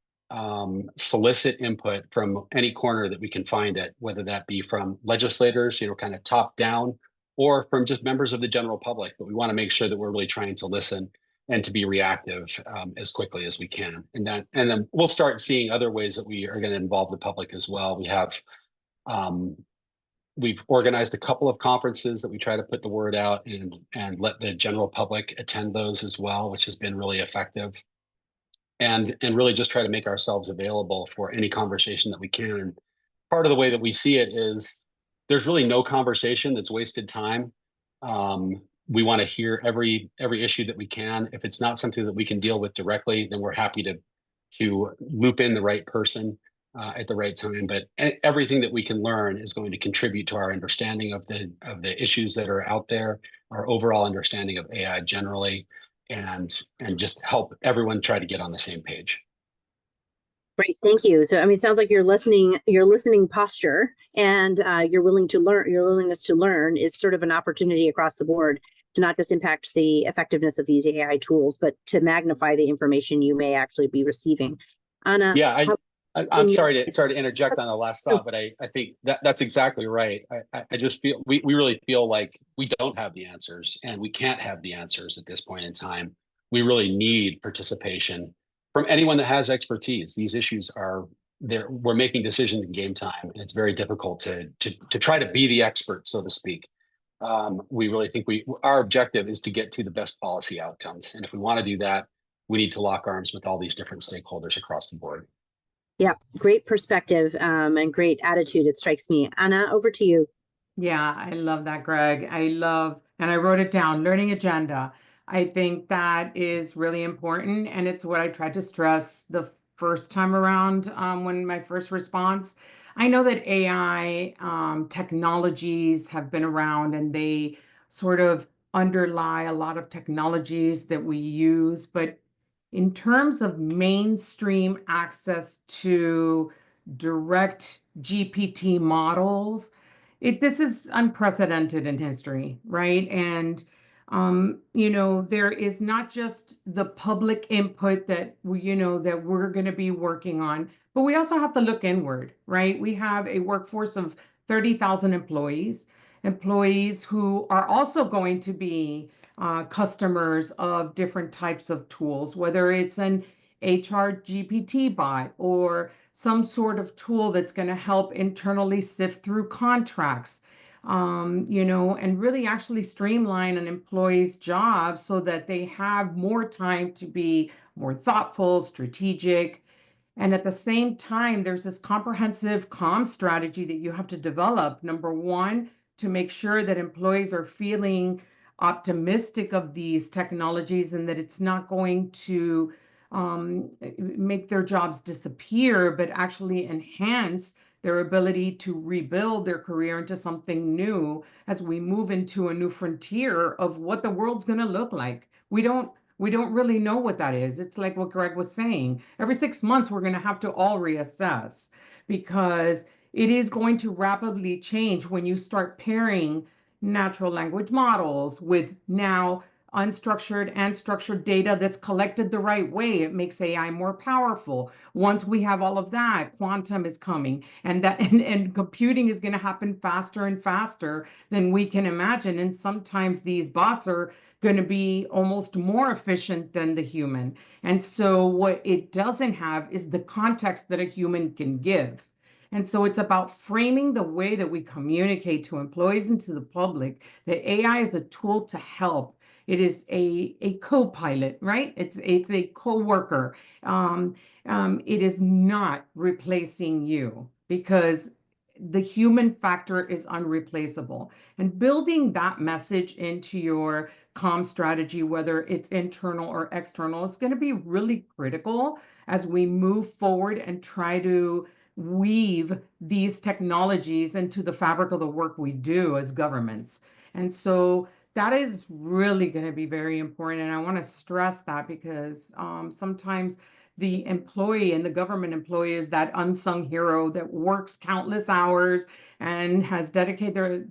solicit input from any corner that we can find it, whether that be from legislators, kind of top down, or from just members of the general public. But we want to make sure that we're really trying to listen and to be reactive as quickly as we can. And then we'll start seeing other ways that we are going to involve the public as well. We've organized a couple of conferences that we try to put the word out and let the general public attend those as well, which has been really effective. And really just try to make ourselves available for any conversation that we can. Part of the way that we see it is there's really no conversation that's wasted time. We want to hear every issue that we can. If it's not something that we can deal with directly, then we're happy to loop in the right person at the right time. But everything that we can learn is going to contribute to our understanding of the issues that are out there, our overall understanding of AI generally, and just help everyone try to get on the same page. Great, thank you. So, I mean, it sounds like your listening posture and your willingness to learn is sort of an opportunity across the board to not just impact the effectiveness of these AI tools, but to magnify the information you may actually be receiving. Anna, yeah, I'm sorry to interject on the last thought, but I think that's exactly right. I just feel we really feel like we don't have the answers, and we can't have the answers at this point in time. We really need participation from anyone that has expertise. These issues are there. We're making decisions in game time, and it's very difficult to try to be the expert, so to speak. we really think our objective is to get to the best policy outcomes. And if we want to do that, we need to lock arms with all these different stakeholders across the board. Yeah, great perspective and great attitude, it strikes me. Anna, over to you. Yeah, I love that, Greg. And I wrote it down, learning agenda. I think that is really important. And it's what I tried to stress the first time around when my first response. I know that AI technologies have been around and they sort of underlie a lot of technologies that we use. But in terms of mainstream access to direct GPT models, this is unprecedented in history, right? And there is not just the public input that that we're going to be working on, but we also have to look inward, right? We have a workforce of 30,000 employees who are also going to be customers of different types of tools, whether it's an HR GPT bot or some sort of tool that's going to help internally sift through contracts, and really actually streamline an employee's job so that they have more time to be more thoughtful, strategic. And at the same time, there's this comprehensive comm strategy that you have to develop. Number one, to make sure that employees are feeling optimistic of these technologies and that it's not going to make their jobs disappear, but actually enhance their ability to rebuild their career into something new as we move into a new frontier of what the world's going to look like. We don't really know what that is. It's like what Greg was saying. Every 6 months, we're going to have to all reassess because it is going to rapidly change when you start pairing natural language models with now unstructured and structured data that's collected the right way. It makes AI more powerful. Once we have all of that, quantum is coming, and computing is going to happen faster and faster than we can imagine. And sometimes these bots are going to be almost more efficient than the human. And so what it doesn't have is the context that a human can give. And so it's about framing the way that we communicate to employees and to the public that AI is a tool to help. It is a co-pilot, right? It's a co-worker. It is not replacing you because the human factor is unreplaceable. And building that message into your comm strategy, whether it's internal or external, is going to be really critical as we move forward and try to weave these technologies into the fabric of the work we do as governments. And so that is really going to be very important. And I want to stress that because sometimes the employee and the government employee is that unsung hero that works countless hours and has dedicated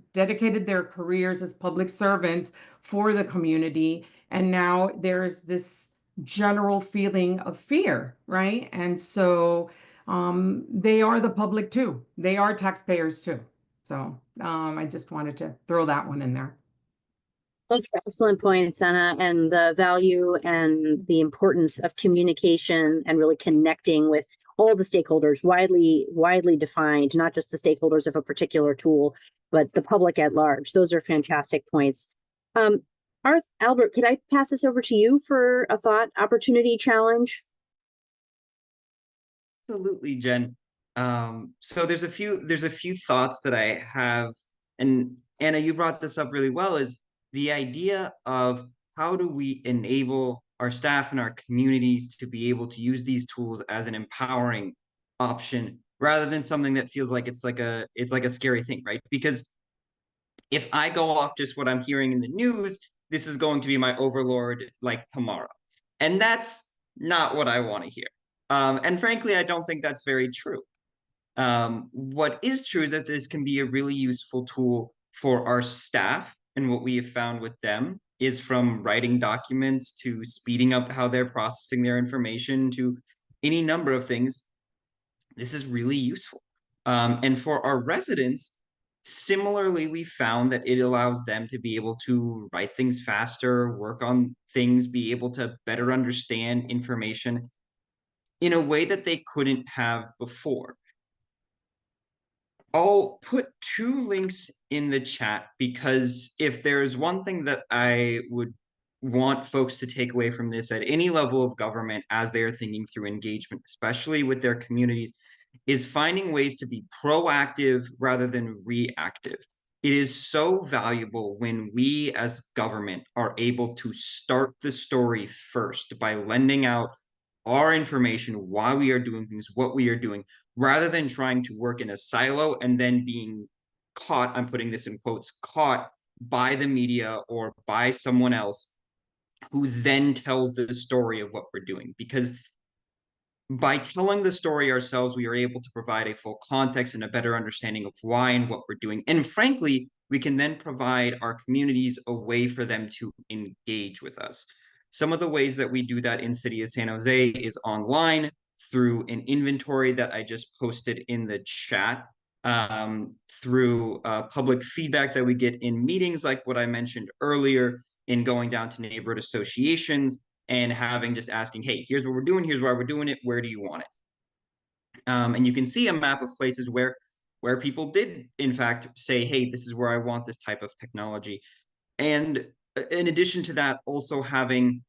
their careers as public servants for the community. And now there's this general feeling of fear, right? And so they are the public too. They are taxpayers too. So I just wanted to throw that one in there. Those are excellent points, Anna, and the value and the importance of communication and really connecting with all the stakeholders, widely defined, not just the stakeholders of a particular tool, but the public at large. Those are fantastic points. Albert, could I pass this over to you for a thought, opportunity, challenge? Absolutely, Jen. So there's a few thoughts that I have, and Anna, you brought this up really well, is the idea of how do we enable our staff and our communities to be able to use these tools as an empowering option rather than something that feels like it's like a scary thing, right? Because if I go off just what I'm hearing in the news, this is going to be my overlord like tomorrow. And that's not what I want to hear. And frankly, I don't think that's very true. What is true is that this can be a really useful tool for our staff. And what we have found with them is from writing documents to speeding up how they're processing their information to any number of things. This is really useful. And for our residents, similarly, we found that it allows them to be able to write things faster, work on things, be able to better understand information in a way that they couldn't have before. I'll put 2 links in the chat because if there's one thing that I would want folks to take away from this at any level of government as they are thinking through engagement, especially with their communities, is finding ways to be proactive rather than reactive. It is so valuable when we as government are able to start the story first by lending out our information, why we are doing things, what we are doing, rather than trying to work in a silo and then being caught, I'm putting this in quotes, caught by the media or by someone else who then tells the story of what we're doing. Because by telling the story ourselves, we are able to provide a full context and a better understanding of why and what we're doing. And frankly, we can then provide our communities a way for them to engage with us. Some of the ways that we do that in City of San Jose is online through an inventory that I just posted in the chat, through public feedback that we get in meetings like what I mentioned earlier, in going down to neighborhood associations, and having just asking, hey, here's what we're doing, here's why we're doing it, where do you want it? And you can see a map of places where people did in fact say, hey, this is where I want this type of technology. And in addition to that, also having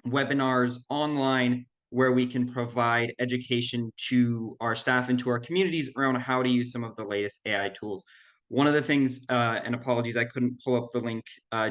webinars online where we can provide education to our staff and to our communities around how to use some of the latest AI tools. One of the things, and apologies, I couldn't pull up the link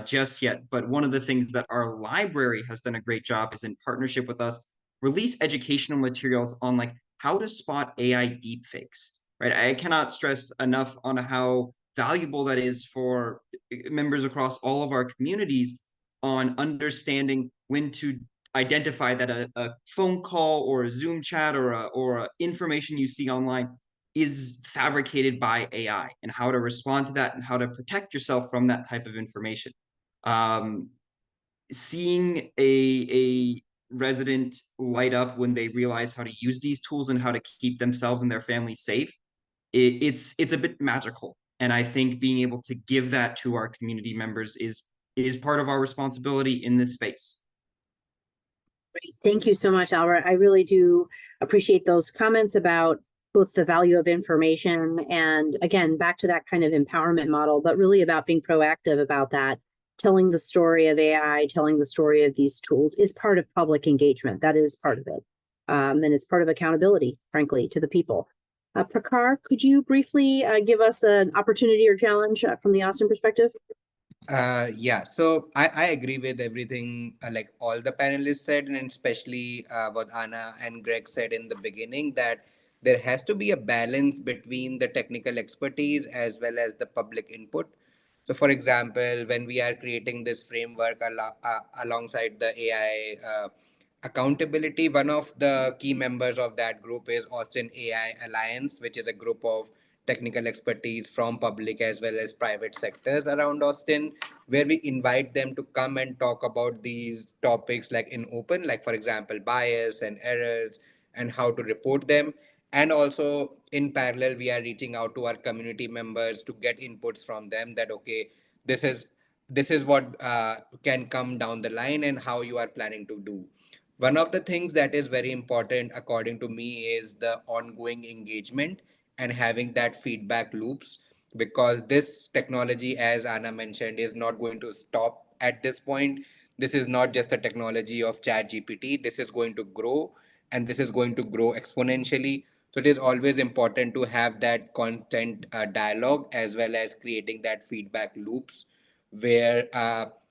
just yet, but one of the things that our library has done a great job is in partnership with us, release educational materials on like how to spot AI deepfakes, right? I cannot stress enough on how valuable that is for members across all of our communities on understanding when to identify that a phone call or a Zoom chat or a information you see online is fabricated by AI, and how to respond to that and how to protect yourself from that type of information. Seeing a resident light up when they realize how to use these tools and how to keep themselves and their family safe, it's a bit magical. And I think being able to give that to our community members is part of our responsibility in this space. Great. Thank you so much, Albert. I really do appreciate those comments about both the value of information and, again, back to that kind of empowerment model, but really about being proactive about that. Telling the story of AI, telling the story of these tools is part of public engagement. That is part of it. And it's part of accountability, frankly, to the people. Prakhar, could you briefly give us an opportunity or challenge from the Austin perspective? Yeah, so I agree with everything like all the panelists said, and especially what Anna and Greg said in the beginning, that there has to be a balance between the technical expertise as well as the public input. So, for example, when we are creating this framework alongside the AI accountability, one of the key members of that group is Austin AI Alliance, which is a group of technical expertise from public as well as private sectors around Austin, where we invite them to come and talk about these topics like in open, like for example, bias and errors and how to report them. And also in parallel, we are reaching out to our community members to get inputs from them that, okay, this is what can come down the line and how you are planning to do. One of the things that is very important, according to me, is the ongoing engagement and having that feedback loops, because this technology, as Anna mentioned, is not going to stop at this point. This is not just a technology of ChatGPT. This is going to grow, and this is going to grow exponentially. So it is always important to have that constant dialogue as well as creating that feedback loops where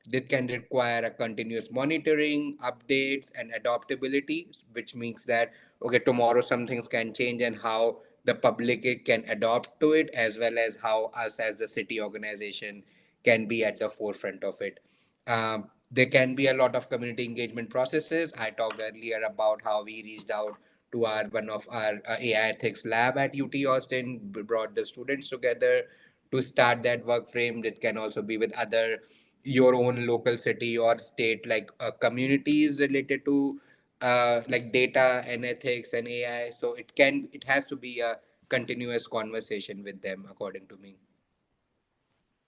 this can require a continuous monitoring, updates, and adaptability, which means that, okay, tomorrow some things can change and how the public can adopt to it, as well as how us as a city organization can be at the forefront of it. There can be a lot of community engagement processes. I talked earlier about how we reached out to one of our AI ethics lab at UT Austin, brought the students together to start that work frame. It can also be with other your own local city or state like communities related to like data and ethics and AI. So it has to be a continuous conversation with them, according to me.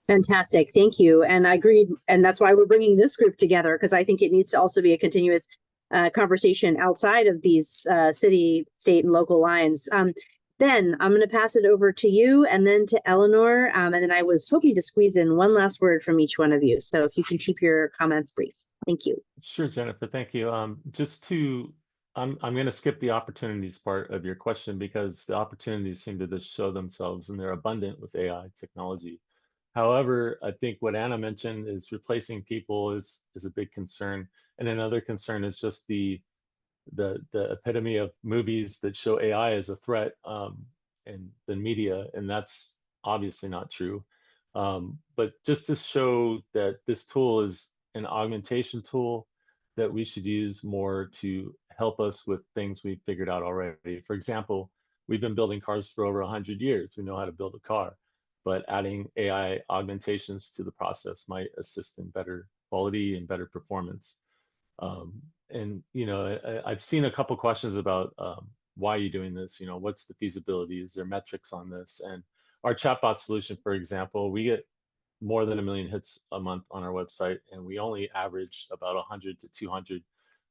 Fantastic. Thank you. And I agree. And that's why we're bringing this group together, because I think it needs to also be a continuous conversation outside of these city, state, and local lines. Ben, I'm going to pass it over to you and then to Eleanor. And then I was hoping to squeeze in one last word from each one of you. So if you can keep your comments brief. Thank you. Sure, Jennifer, thank you. I'm going to skip the opportunities part of your question because the opportunities seem to just show themselves and they're abundant with AI technology. However, I think what Anna mentioned is replacing people is a big concern. And another concern is just the epitome of movies that show AI as a threat in the media, and that's obviously not true. But just to show that this tool is an augmentation tool that we should use more to help us with things we've figured out already. For example, we've been building cars for over 100 years. We know how to build a car, but adding AI augmentations to the process might assist in better quality and better performance. And I've seen a couple questions about why are you doing this? What's the feasibility? Is there metrics on this? And our chatbot solution, for example, we get more than 1 million hits a month on our website, and we only average about 100 to 200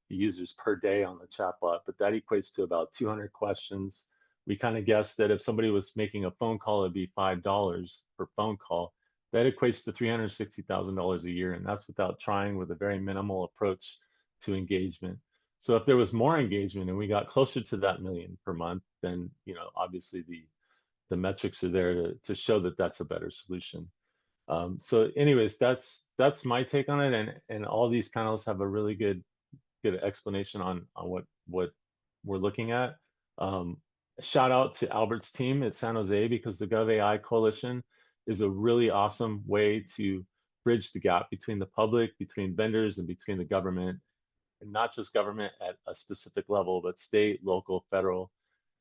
users per day on the chatbot, but that equates to about 200 questions. We kind of guess that if somebody was making a phone call, it'd be $5 per phone call. That equates to $360,000 a year, and that's without trying with a very minimal approach to engagement. So if there was more engagement and we got closer to that million per month, then obviously the metrics are there to show that that's a better solution. So anyways, that's my take on it, and all these panels have a really good explanation on what we're looking at. Shout out to Albert's team at San Jose, because the GovAI Coalition is a really awesome way to bridge the gap between the public, between vendors, and between the government, and not just government at a specific level, but state, local, federal,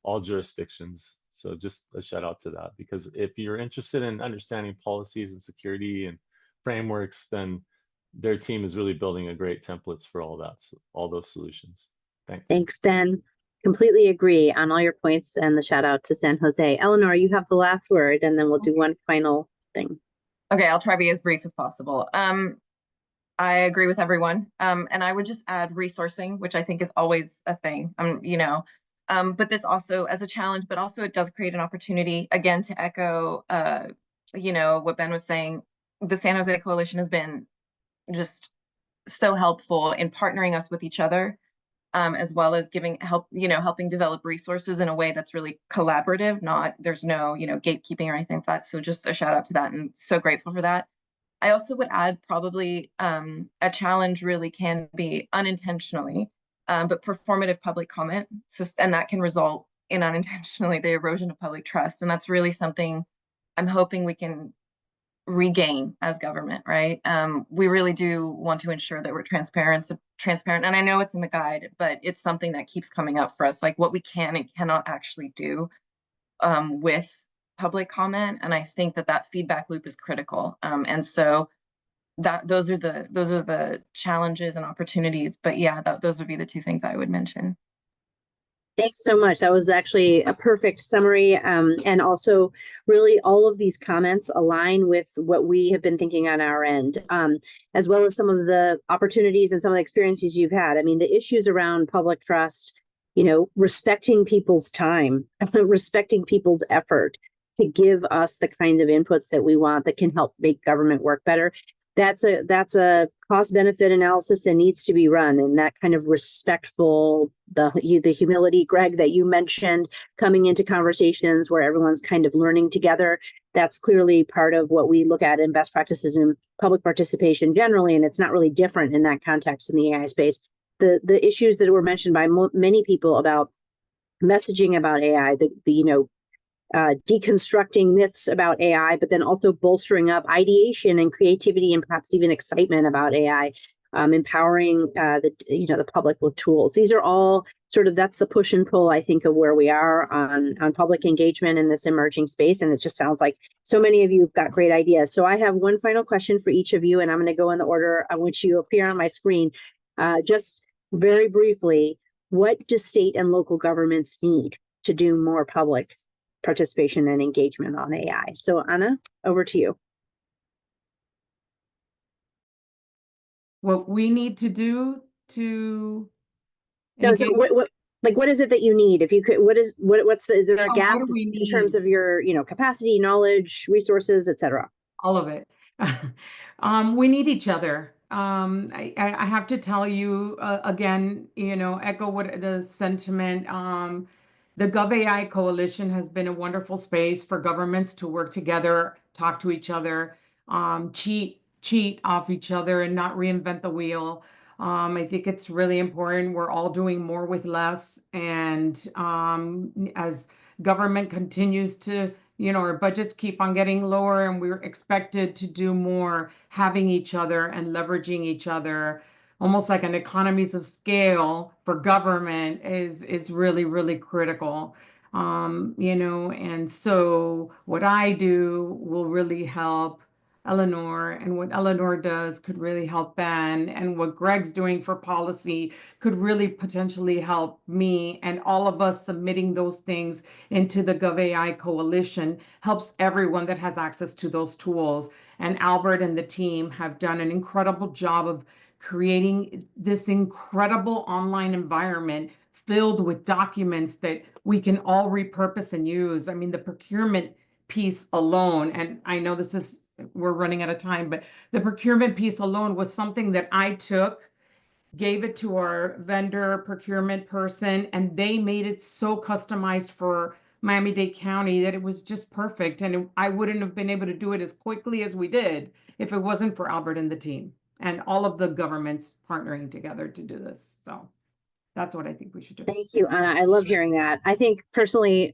all jurisdictions. So just a shout out to that, because if you're interested in understanding policies and security and frameworks, then their team is really building a great templates for all those solutions. Thanks. Thanks, Ben. Completely agree on all your points, and the shout out to San Jose. Eleanor, you have the last word, and then we'll do one final thing. Okay, I'll try to be as brief as possible. I agree with everyone. And I would just add resourcing, which I think is always a thing. But this also as a challenge, but also it does create an opportunity, again, to echo what Ben was saying. The San Jose Coalition has been just so helpful in partnering us with each other, as well as helping develop resources in a way that's really collaborative, there's no gatekeeping or anything like that. So just a shout out to that, and so grateful for that. I also would add probably a challenge really can be unintentionally, but performative public comment. And that can result in unintentionally the erosion of public trust. And that's really something I'm hoping we can regain as government, right? We really do want to ensure that we're transparent. And I know it's in the guide, but it's something that keeps coming up for us, like what we can and cannot actually do with public comment. And I think that feedback loop is critical. And so those are the challenges and opportunities. But yeah, those would be the two things I would mention. Thanks so much. That was actually a perfect summary. And also really all of these comments align with what we have been thinking on our end, as well as some of the opportunities and some of the experiences you've had. I mean, the issues around public trust, respecting people's time, respecting people's effort to give us the kind of inputs that we want that can help make government work better. That's a cost benefit analysis that needs to be run, and that kind of respectful, the humility, Greg, that you mentioned, coming into conversations where everyone's kind of learning together. That's clearly part of what we look at in best practices in public participation generally, and it's not really different in that context in the AI space. The issues that were mentioned by many people about messaging about AI, deconstructing myths about AI, but then also bolstering up ideation and creativity and perhaps even excitement about AI, empowering the public with tools. These are all that's the push and pull, I think, of where we are on public engagement in this emerging space. And it just sounds like so many of you have got great ideas. So I have one final question for each of you, and I'm going to go in the order on which you appear on my screen. Just very briefly, what do state and local governments need to do more public participation and engagement on AI? So Anna, over to you. What we need to do to No, so like, what is it that you need? If you could, what's is there a Oh, gap what do we in terms need? of your, capacity, knowledge, resources, etc.? All of it. We need each other. I have to tell you again, echo what the sentiment. The GovAI Coalition has been a wonderful space for governments to work together, talk to each other, cheat off each other, and not reinvent the wheel. I think it's really important. We're all doing more with less, and as government continues to, our budgets keep on getting lower, and we're expected to do more, having each other and leveraging each other, almost like an economies of scale for government is really, really critical. And so what I do will really help Eleanor, and what Eleanor does could really help Ben, and what Greg's doing for policy could really potentially help me, and all of us submitting those things into the GovAI Coalition helps everyone that has access to those tools. And Albert and the team have done an incredible job of creating this incredible online environment filled with documents that we can all repurpose and use. I mean, the procurement piece alone, and I know we're running out of time, but the procurement piece alone was something that I took, gave it to our vendor procurement person, and they made it so customized for Miami-Dade County that it was just perfect. And I wouldn't have been able to do it as quickly as we did if it wasn't for Albert and the team and all of the governments partnering together to do this. So that's what I think we should do. Thank you, Anna. I love hearing that. I think personally,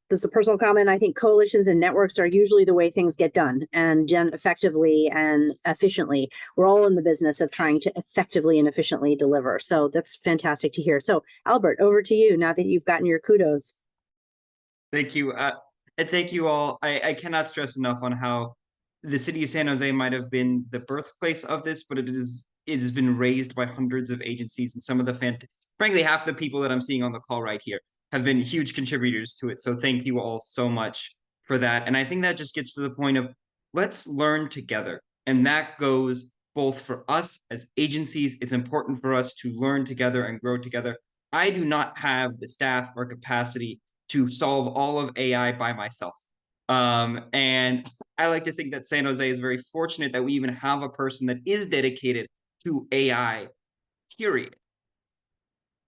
this is a personal comment, I think coalitions and networks are usually the way things get done and done effectively and efficiently. We're all in the business of trying to effectively and efficiently deliver. So that's fantastic to hear. So Albert, over to you now that you've gotten your kudos. Thank you. And thank you all. I cannot stress enough on how the city of San Jose might have been the birthplace of this, but it has been raised by hundreds of agencies, and some of the frankly, half the people that I'm seeing on the call right here have been huge contributors to it. So thank you all so much for that. And I think that just gets to the point of let's learn together. And that goes both for us as agencies. It's important for us to learn together and grow together. I do not have the staff or capacity to solve all of AI by myself. And I like to think that San Jose is very fortunate that we even have a person that is dedicated to AI, period.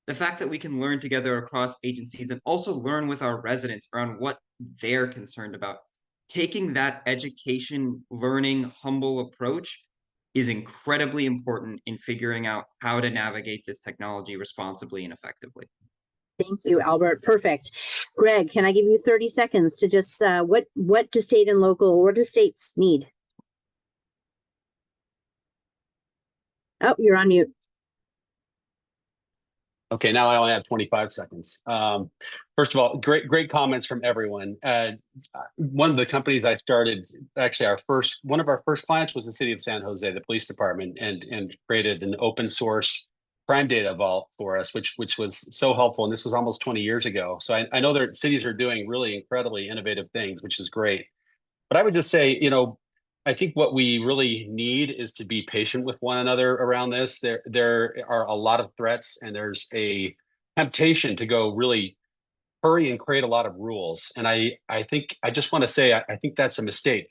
The fact that we can learn together across agencies and also learn with our residents around what they're concerned about, taking that education, learning, humble approach is incredibly important in figuring out how to navigate this technology responsibly and effectively. Thank you, Albert. Perfect. Greg, can I give you 30 seconds to just, what do state and local, what do states need? Oh, you're on mute. Okay, now I only have 25 seconds. First of all, great comments from everyone. One of the companies I started, actually one of our first clients was the city of San Jose, the police department, and created an open source crime data vault for us, which was so helpful. And this was almost 20 years ago. So I know that cities are doing really incredibly innovative things, which is great. But I would just say, I think what we really need is to be patient with one another around this. There are a lot of threats, and there's a temptation to go really hurry and create a lot of rules. And I think I just want to say I think that's a mistake.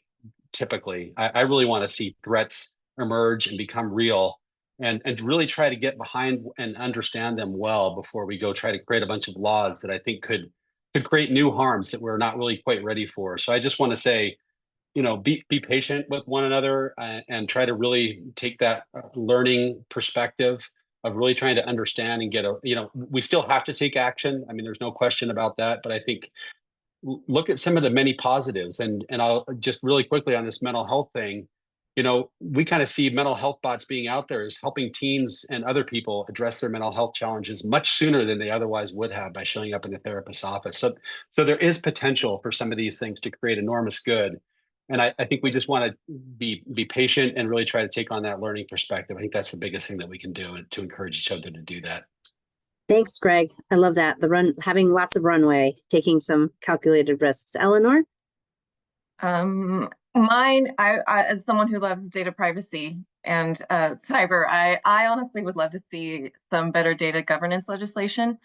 Typically, I really want to see threats emerge and become real, and really try to get behind and understand them well before we go try to create a bunch of laws that I think could create new harms that we're not really quite ready for. So I just want to say, be patient with one another, and try to really take that learning perspective of really trying to understand and get we still have to take action. I mean, there's no question about that, but I think look at some of the many positives, and I'll just really quickly on this mental health thing. We kind of see mental health bots being out there as helping teens and other people address their mental health challenges much sooner than they otherwise would have by showing up in the therapist's office. So there is potential for some of these things to create enormous good. And I think we just want to be patient and really try to take on that learning perspective. I think that's the biggest thing that we can do, and to encourage each other to do that. Thanks, Greg. I love that. Having lots of runway, taking some calculated risks. Eleanor? Mine, I as someone who loves data privacy and cyber, I honestly would love to see some better data governance legislation.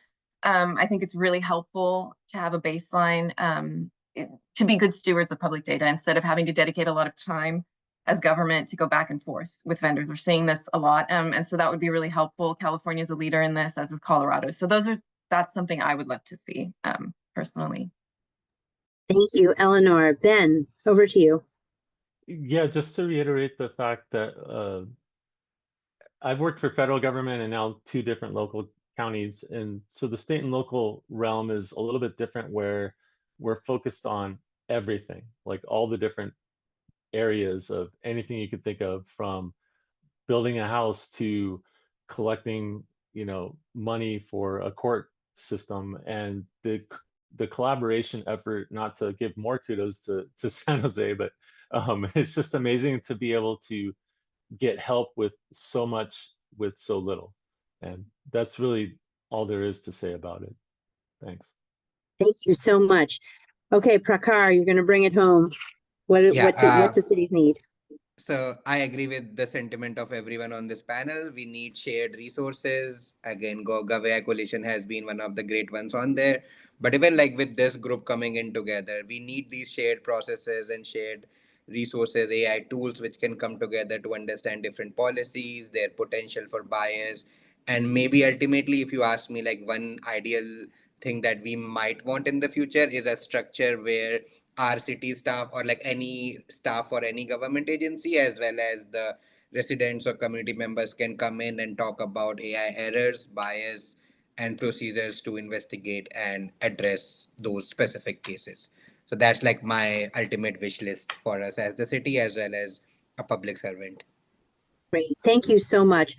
I think it's really helpful to have a baseline to be good stewards of public data instead of having to dedicate a lot of time as government to go back and forth with vendors. We're seeing this a lot. And so that would be really helpful. California is a leader in this, as is Colorado. So that's something I would love to see personally. Thank you, Eleanor. Ben, over to you. Yeah, just to reiterate the fact that I've worked for federal government and now 2 different local counties. And so the state and local realm is a little bit different, where we're focused on everything, like all the different areas of anything you could think of, from building a house to collecting, money for a court system. And the collaboration effort, not to give more kudos to San Jose, but it's just amazing to be able to get help with so much with so little. And that's really all there is to say about it. Thanks. Thank you so much. Okay, Prakar, you're going to bring it home. What the cities need? So I agree with the sentiment of everyone on this panel. We need shared resources. Again, GovAI Coalition has been one of the great ones on there. But even like with this group coming in together, we need these shared processes and shared resources, AI tools, which can come together to understand different policies, their potential for bias. And maybe ultimately, if you ask me, like one ideal thing that we might want in the future is a structure where our city staff, or like any staff or any government agency, as well as the residents or community members, can come in and talk about AI errors, bias, and procedures to investigate and address those specific cases. So that's like my ultimate wish list for us as the city, as well as a public servant. Great. Thank you so much.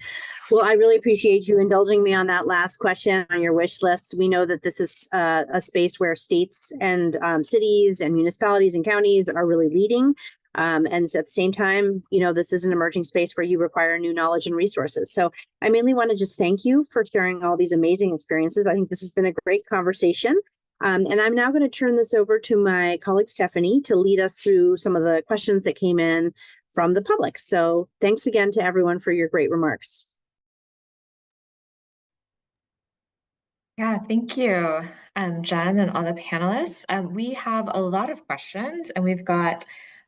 Well, I really appreciate you indulging me on that last question on your wish list. We know that this is a space where states and cities and municipalities and counties are really leading. And at the same time, this is an emerging space where you require new knowledge and resources. So I mainly want to just thank you for sharing all these amazing experiences. I think this has been a great conversation. And I'm now going to turn this over to my colleague, Stephanie, to lead us through some of the questions that came in from the public. So thanks again to everyone for your great remarks. Yeah, thank you, Jen and all the panelists. We have a lot of questions, and we've got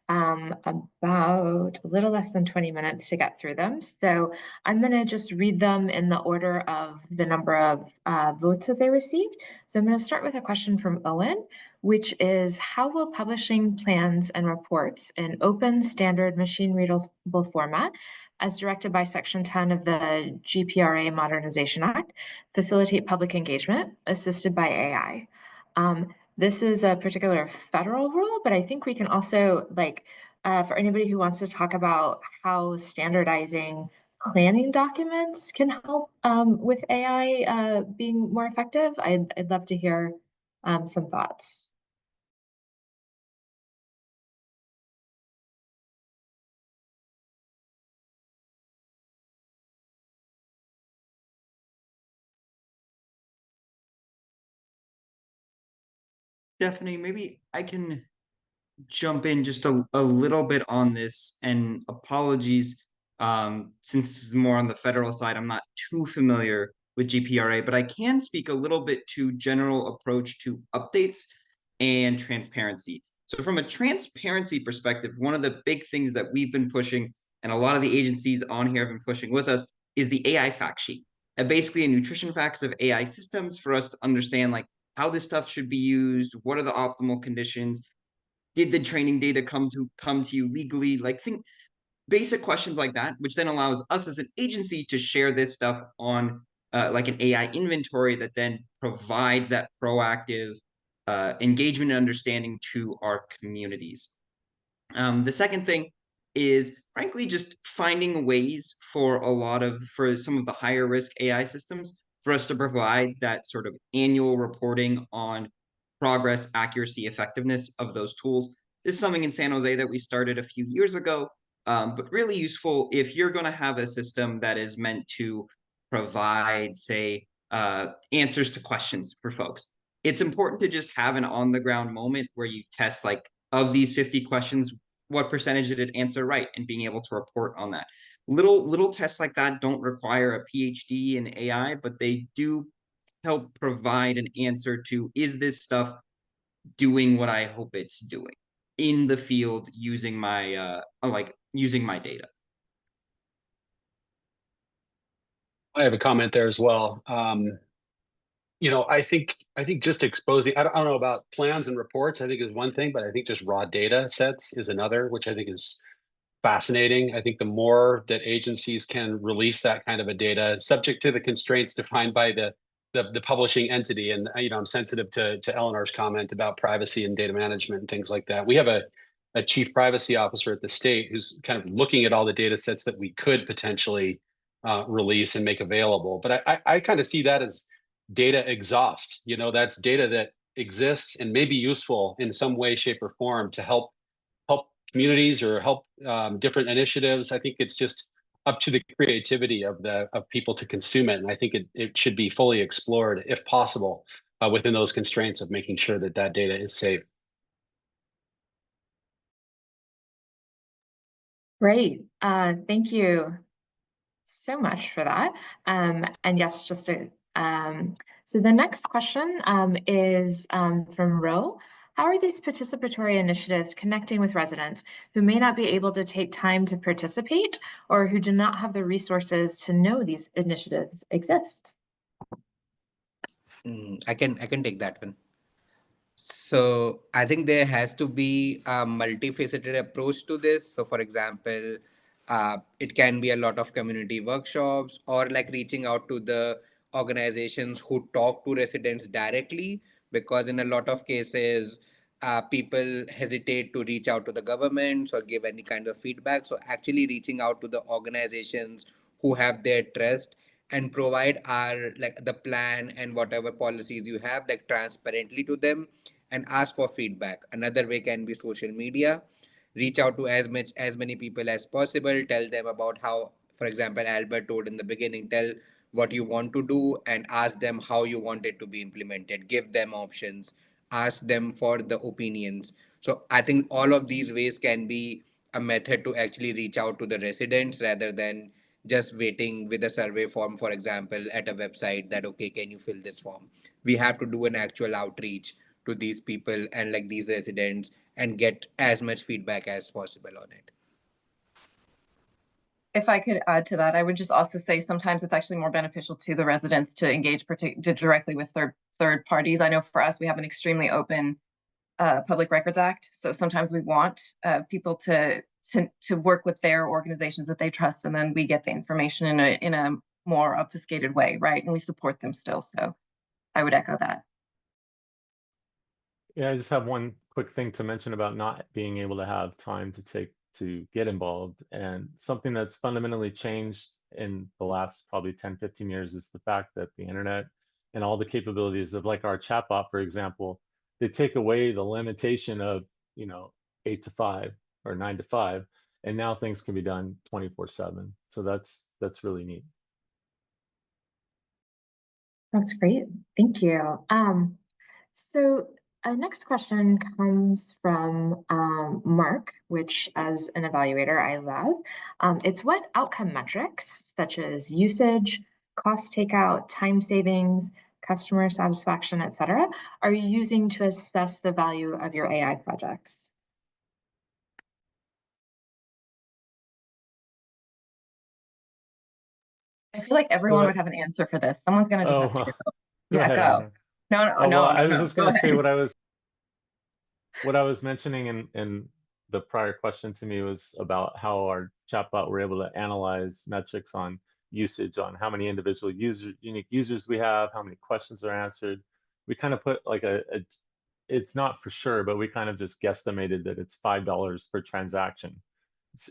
about a little less than 20 minutes to get through them. So I'm going to just read them in the order of the number of votes that they received. So I'm going to start with a question from Owen, which is, how will publishing plans and reports in open, standard, machine-readable format, as directed by Section 10 of the GPRA Modernization Act, facilitate public engagement assisted by AI? This is a particular federal rule, but I think we can also, for anybody who wants to talk about how standardizing planning documents can help with AI being more effective, I'd love to hear some thoughts. Stephanie, maybe I can jump in just a little bit on this, and apologies, since this is more on the federal side, I'm not too familiar with GPRA, but I can speak a little bit to general approach to updates and transparency. So from a transparency perspective, one of the big things that we've been pushing, and a lot of the agencies on here have been pushing with us, is the AI fact sheet. Basically a nutrition facts of AI systems for us to understand like how this stuff should be used, what are the optimal conditions, did the training data come to you legally, like think basic questions like that, which then allows us as an agency to share this stuff on like an AI inventory that then provides that proactive engagement and understanding to our communities. The second thing is frankly just finding ways for some of the higher risk AI systems for us to provide that sort of annual reporting on progress, accuracy, effectiveness of those tools. This is something in San Jose that we started a few years ago, but really useful if you're going to have a system that is meant to provide, say, answers to questions for folks. It's important to just have an on-the-ground moment where you test, like, of these 50 questions, what percentage did it answer right, and being able to report on that. Little tests like that don't require a PhD in AI, but they do help provide an answer to, is this stuff doing what I hope it's doing in the field using my using my data? I have a comment there as well. I think just exposing, I don't know about plans and reports, I think is one thing, but I think just raw data sets is another, which I think is fascinating. I think the more that agencies can release that kind of a data, subject to the constraints defined by the publishing entity. And I'm sensitive to Eleanor's comment about privacy and data management and things like that. We have a chief privacy officer at the state who's kind of looking at all the data sets that we could potentially release and make available. But I kind of see that as data exhaust. That's data that exists and may be useful in some way, shape, or form to help communities or help different initiatives. I think it's just up to the creativity of people to consume it, and I think it should be fully explored if possible within those constraints of making sure that data is safe. Great. Thank you so much for that. And yes, just to, so the next question is from Ro. How are these participatory initiatives connecting with residents who may not be able to take time to participate or who do not have the resources to know these initiatives exist? I can take that one. So I think there has to be a multifaceted approach to this. So for example, it can be a lot of community workshops or like reaching out to the organizations who talk to residents directly, because in a lot of cases, people hesitate to reach out to the governments or give any kind of feedback. So actually reaching out to the organizations who have their trust and provide our like the plan and whatever policies you have like transparently to them and ask for feedback. Another way can be social media. Reach out to as many people as possible. Tell them about how, for example, Albert told in the beginning, tell what you want to do and ask them how you want it to be implemented. Give them options. Ask them for the opinions. So I think all of these ways can be a method to actually reach out to the residents rather than just waiting with a survey form, for example, at a website that, okay, can you fill this form? We have to do an actual outreach to these people and like these residents and get as much feedback as possible on it. If I could add to that, I would just also say sometimes it's actually more beneficial to the residents to engage directly with third parties. I know for us, we have an extremely open Public Records Act. So sometimes we want people to work with their organizations that they trust, and then we get the information in a more obfuscated way, right? And we support them still. So I would echo that. Yeah, I just have one quick thing to mention about not being able to have time to get involved. And something that's fundamentally changed in the last probably 10, 15 years is the fact that the internet and all the capabilities of like our chatbot, for example, they take away the limitation of, 8 to 5 or 9 to 5. And now things can be done 24/7. So that's really neat. That's great. Thank you. So our next question comes from Mark, which as an evaluator, I love. It's what outcome metrics, such as usage, cost takeout, time savings, customer satisfaction, et cetera, are you using to assess the value of your AI projects? I feel like everyone would have an answer for this. Someone's going to just have to go. Yeah, go. No, I was just going to say what what I was mentioning in the prior question to me was about how our chatbot were able to analyze metrics on usage, on how many individual unique users we have, how many questions are answered. We kind of put like it's not for sure, but we kind of just guesstimated that it's $5 per transaction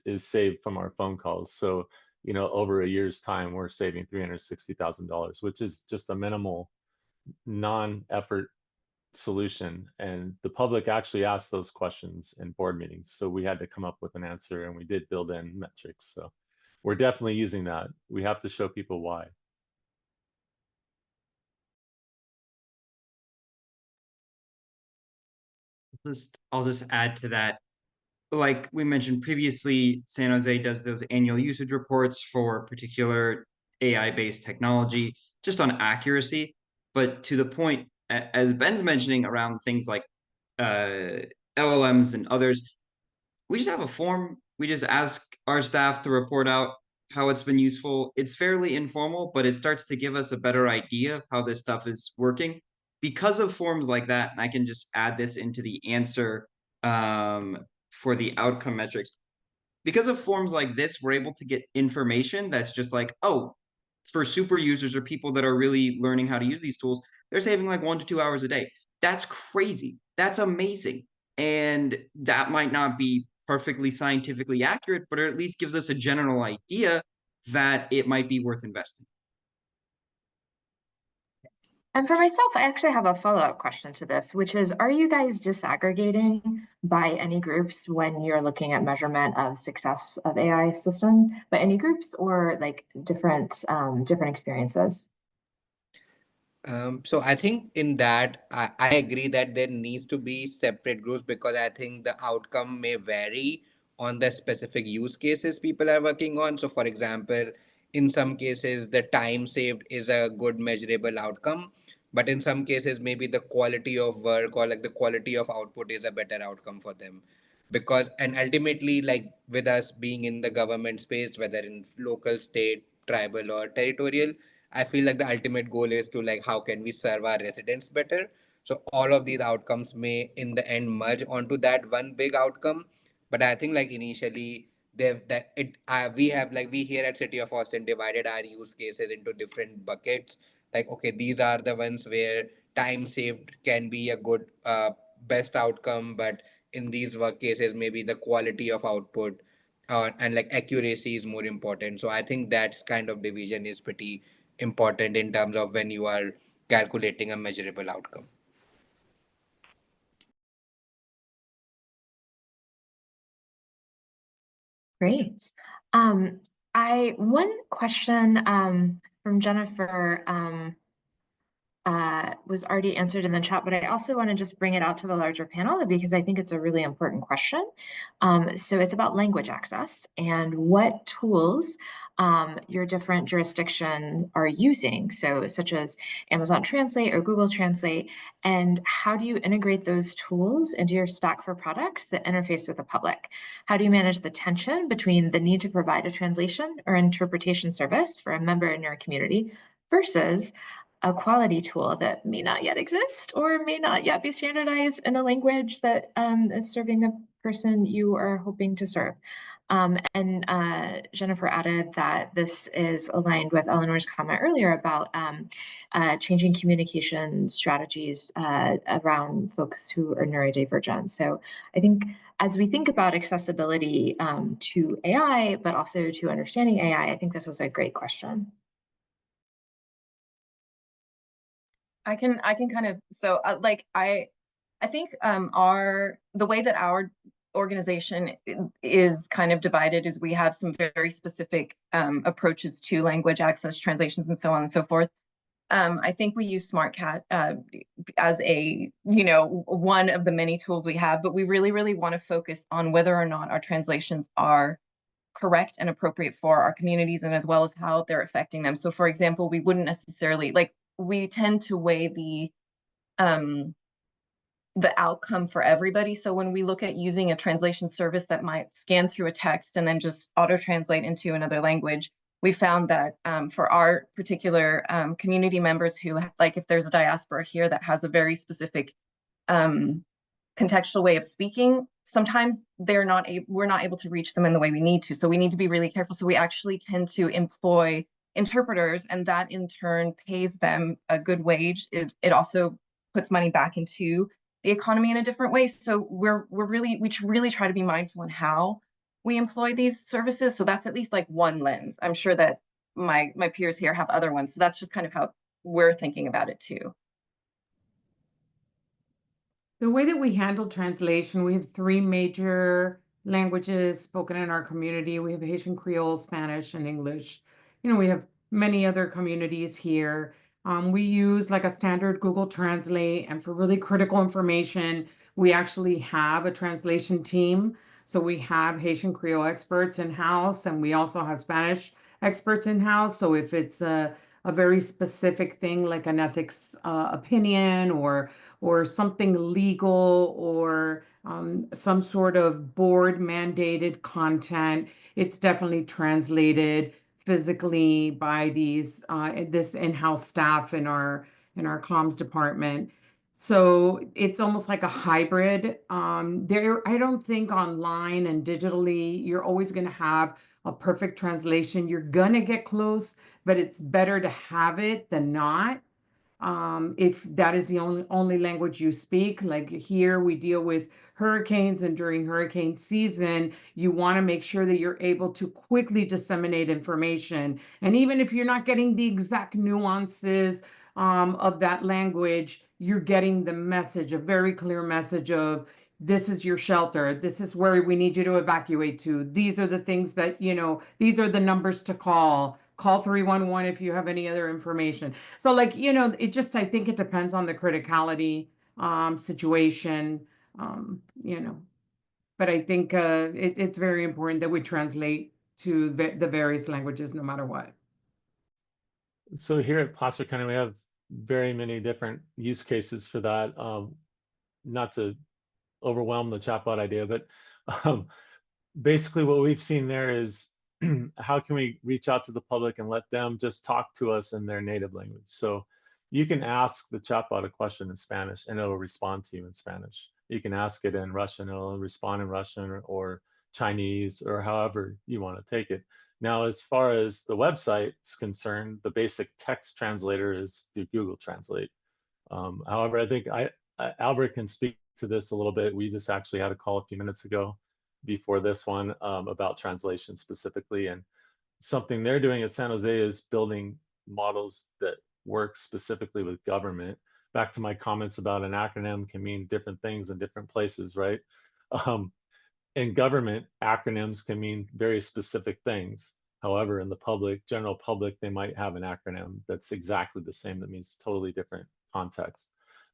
is saved from our phone calls. So, over a year's time, we're saving $360,000, which is just a minimal non-effort solution. And the public actually asked those questions in board meetings. So we had to come up with an answer, and we did build in metrics. So we're definitely using that. We have to show people why. I'll just add to that. Like we mentioned previously, San Jose does those annual usage reports for particular AI-based technology, just on accuracy. But to the point, as Ben's mentioning around things like LLMs and others, we just have a form. We just ask our staff to report out how it's been useful. It's fairly informal, but it starts to give us a better idea of how this stuff is working. Because of forms like that, and I can just add this into the answer for the outcome metrics. Because of forms like this, we're able to get information that's just like, oh, for super users or people that are really learning how to use these tools, they're saving like 1 to 2 hours a day. That's crazy. That's amazing. And that might not be perfectly scientifically accurate, but it at least gives us a general idea that it might be worth investing. And for myself, I actually have a follow-up question to this, which is, are you guys disaggregating by any groups when you're looking at measurement of success of AI systems, by any groups or like different experiences? So I think in that, I agree that there needs to be separate groups because I think the outcome may vary on the specific use cases people are working on. So for example, in some cases, the time saved is a good measurable outcome, but in some cases, maybe the quality of work or like the quality of output is a better outcome for them. Because, and ultimately, like with us being in the government space, whether in local, state, tribal, or territorial, I feel like the ultimate goal is to like how can we serve our residents better. So all of these outcomes may in the end merge onto that one big outcome. But I think like initially we have like we here at City of Austin divided our use cases into different buckets. Like okay, these are the ones where time saved can be a good best outcome, but in these work cases maybe the quality of output and like accuracy is more important. So I think that's kind of division is pretty important in terms of when you are calculating a measurable outcome. Great. One question from Jennifer was already answered in the chat, but I also want to just bring it out to the larger panel because I think it's a really important question. So it's about language access and what tools your different jurisdictions are using, so such as Amazon Translate or Google Translate, and how do you integrate those tools into your stack for products that interface with the public? How do you manage the tension between the need to provide a translation or interpretation service for a member in your community versus a quality tool that may not yet exist or may not yet be standardized in a language that is serving the person you are hoping to serve? And Jennifer added that this is aligned with Eleanor's comment earlier about changing communication strategies around folks who are neurodivergent. So I think as we think about accessibility to AI, but also to understanding AI, I think this is a great question. I can kind of, so like I think the way that our organization is kind of divided is we have some very specific approaches to language access, translations, and so on and so forth. I think we use SmartCat as a, one of the many tools we have, but we really, really want to focus on whether or not our translations are correct and appropriate for our communities and as well as how they're affecting them. So for example, we wouldn't necessarily, like, we tend to weigh the outcome for everybody. So when we look at using a translation service that might scan through a text and then just auto-translate into another language, we found that for our particular community members who, like if there's a diaspora here that has a very specific contextual way of speaking, sometimes we're not able to reach them in the way we need to. So we need to be really careful. So we actually tend to employ interpreters, and that in turn pays them a good wage. It also puts money back into the economy in a different way. So we really try to be mindful in how we employ these services. So that's at least like one lens. I'm sure that my peers here have other ones. So that's just kind of how we're thinking about it too. The way that we handle translation, we have 3 major languages spoken in our community. We have Haitian Creole, Spanish, and English. We have many other communities here. We use like a standard Google Translate, and for really critical information, we actually have a translation team. So we have Haitian Creole experts in-house, and we also have Spanish experts in-house. So if it's a a very specific thing like an ethics opinion or something legal or some sort of board mandated content, it's definitely translated physically by this in-house staff in our comms department. So it's almost like a hybrid. I don't think online and digitally you're always going to have a perfect translation. You're going to get close, but it's better to have it than not. If that is the only language you speak, like here we deal with hurricanes, and during hurricane season, you want to make sure that you're able to quickly disseminate information. And even if you're not getting the exact nuances of that language, you're getting the message, a very clear message of this is your shelter. This is where we need you to evacuate to. These are the things that, these are the numbers to call. Call 311 if you have any other information. So like, I think it depends on the criticality situation, but I think it's very important that we translate to the various languages no matter what. So here at Placer County, we have very many different use cases for that. Not to overwhelm the chatbot idea, but basically what we've seen there is how can we reach out to the public and let them just talk to us in their native language. So you can ask the chatbot a question in Spanish and it'll respond to you in Spanish. You can ask it in Russian, it'll respond in Russian or Chinese or however you want to take it. Now, as far as the website is concerned, the basic text translator is through Google Translate. However, I think Albert can speak to this a little bit. We just actually had a call a few minutes ago before this one about translation specifically. And something they're doing at San Jose is building models that work specifically with government. Back to my comments about an acronym can mean different things in different places, right? In government, acronyms can mean very specific things. However, in the general public, they might have an acronym that's exactly the same that means totally different context.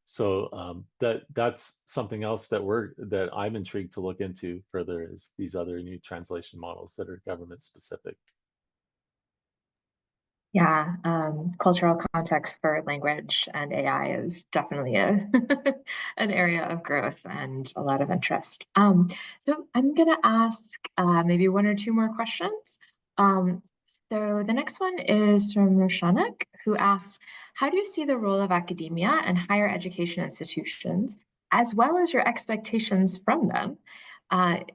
So that's something else that I'm intrigued to look into further is these other new translation models that are government specific. Yeah, cultural context for language and AI is definitely an area of growth and a lot of interest. So I'm going to ask maybe one or two more questions. So the next one is from Roshanak, who asks, how do you see the role of academia and higher education institutions, as well as your expectations from them,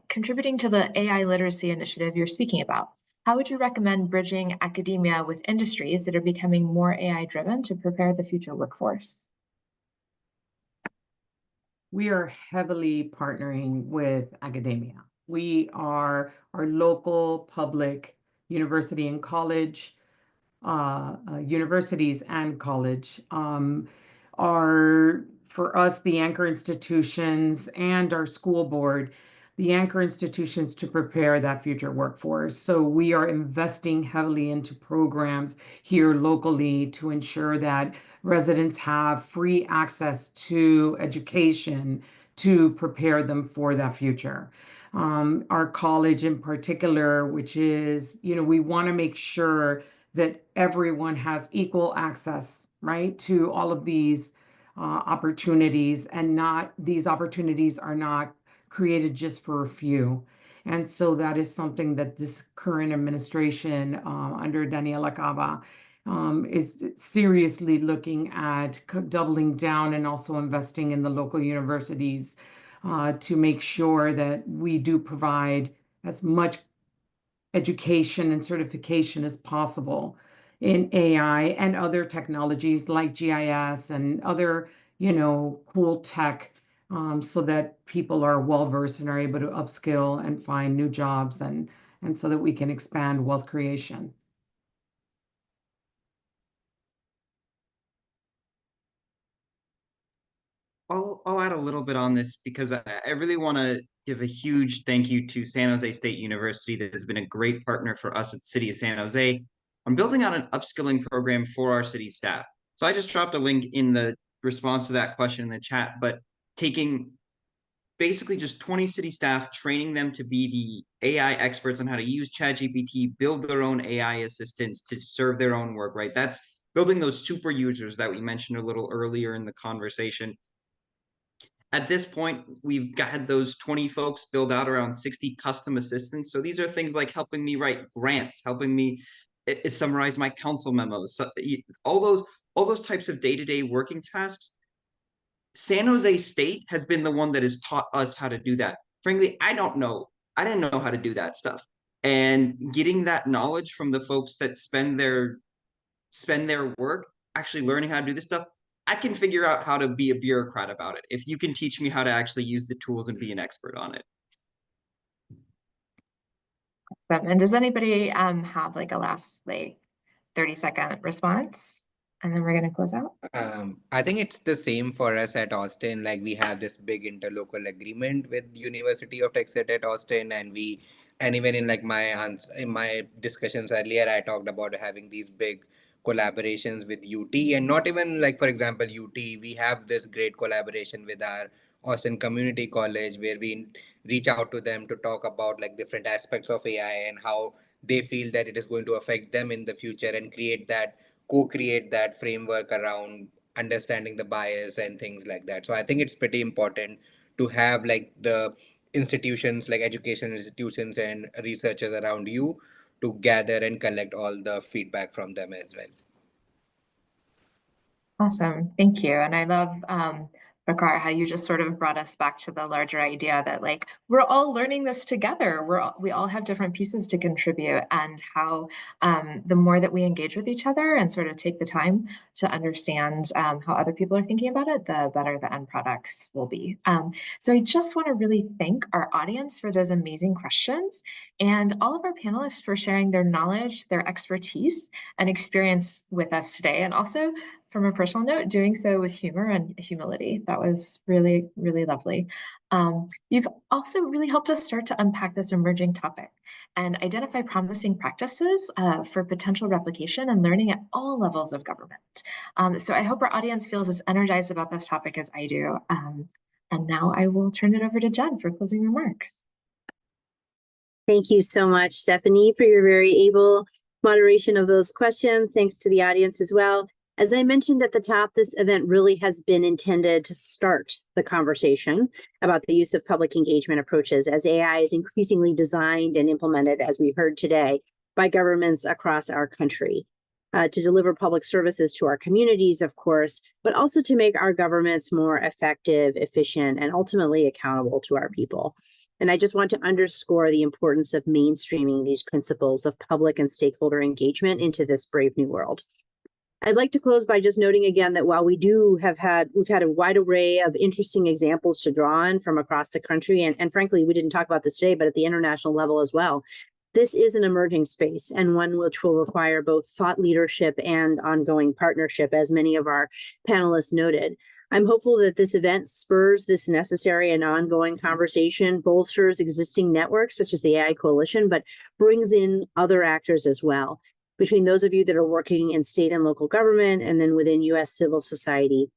contributing to the AI literacy initiative you're speaking about? How would you recommend bridging academia with industries that are becoming more AI driven to prepare the future workforce? We are heavily partnering with academia. We are our local public university and college, universities and college are, for us, the anchor institutions and our school board, the anchor institutions to prepare that future workforce. So we are investing heavily into programs here locally to ensure that residents have free access to education to prepare them for that future. Our college in particular, which is, we want to make sure that everyone has equal access, right, to all of these opportunities, and these opportunities are not created just for a few. And so that is something that this current administration under Daniela Cava is seriously looking at doubling down and also investing in the local universities to make sure that we do provide as much education and certification as possible in AI and other technologies like GIS and other, cool tech, so that people are well versed and are able to upskill and find new jobs and so that we can expand wealth creation. I'll add a little bit on this because I really want to give a huge thank you to San Jose State University that has been a great partner for us at the City of San Jose. I'm building out an upskilling program for our city staff. So I just dropped a link in the response to that question in the chat, but taking basically just 20 city staff, training them to be the AI experts on how to use ChatGPT, build their own AI assistants to serve their own work, right? That's building those super users that we mentioned a little earlier in the conversation. At this point, we've got those 20 folks build out around 60 custom assistants. So these are things like helping me write grants, helping me summarize my council memos, so, all those types of day-to-day working tasks. San Jose State has been the one that has taught us how to do that. Frankly, I didn't know how to do that stuff. And getting that knowledge from the folks that spend their work actually learning how to do this stuff, I can figure out how to be a bureaucrat about it if you can teach me how to actually use the tools and be an expert on it. And does anybody have like a last 30-second response? And then we're going to close out. I think it's the same for us at Austin. Like, we have this big interlocal agreement with University of Texas at Austin, and even in like in my discussions earlier, I talked about having these big collaborations with UT, and not even like, for example, UT, we have this great collaboration with our Austin Community College, where we reach out to them to talk about like different aspects of AI and how they feel that it is going to affect them in the future, and co-create that framework around understanding the bias and things like that. So I think it's pretty important to have like the institutions, like education institutions and researchers around you, to gather and collect all the feedback from them as well. Awesome, thank you. And I love, Bakar, how you just sort of brought us back to the larger idea that like we're all learning this together. We all have different pieces to contribute, and how the more that we engage with each other and sort of take the time to understand how other people are thinking about it, the better the end products will be. So I just want to really thank our audience for those amazing questions, and all of our panelists for sharing their knowledge, their expertise, and experience with us today, and also, from a personal note, doing so with humor and humility. That was really, really lovely. You've also really helped us start to unpack this emerging topic and identify promising practices for potential replication and learning at all levels of government. So I hope our audience feels as energized about this topic as I do. And now I will turn it over to Jen for closing remarks. Thank you so much, Stephanie, for your very able moderation of those questions. Thanks to the audience as well. As I mentioned at the top, this event really has been intended to start the conversation about the use of public engagement approaches as AI is increasingly designed and implemented, as we heard today, by governments across our country, to deliver public services to our communities, of course, but also to make our governments more effective, efficient, and ultimately accountable to our people. And I just want to underscore the importance of mainstreaming these principles of public and stakeholder engagement into this brave new world. I'd like to close by just noting again that while we've had a wide array of interesting examples to draw on from across the country, and frankly, we didn't talk about this today, but at the international level as well, this is an emerging space, and one which will require both thought leadership and ongoing partnership, as many of our panelists noted. I'm hopeful that this event spurs this necessary and ongoing conversation, bolsters existing networks such as the AI Coalition, but brings in other actors as well, between those of you that are working in state and local government and then within U.S. civil society,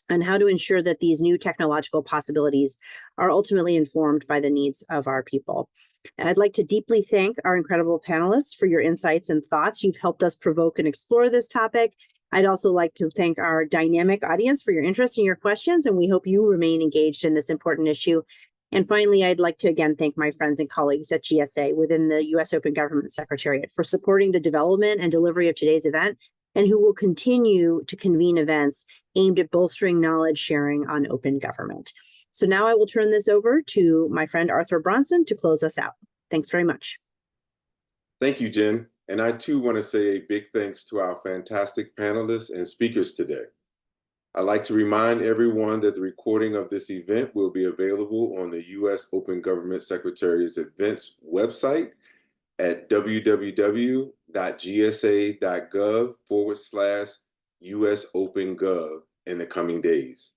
and how to ensure that these new technological possibilities are ultimately informed by the needs of our people. And I'd like to deeply thank our incredible panelists for your insights and thoughts. You've helped us provoke and explore this topic. I'd also like to thank our dynamic audience for your interest and your questions, and we hope you remain engaged in this important issue. And finally, I'd like to again thank my friends and colleagues at GSA within the U.S. Open Government Secretariat for supporting the development and delivery of today's event, and who will continue to convene events aimed at bolstering knowledge sharing on open government. So now I will turn this over to my friend Arthur Bronson to close us out. Thanks very much. Thank you, Jen. And I too want to say a big thanks to our fantastic panelists and speakers today. I'd like to remind everyone that the recording of this event will be available on the U.S. Open Government Secretariat's events website at www.gsa.gov/USOpenGov in the coming days.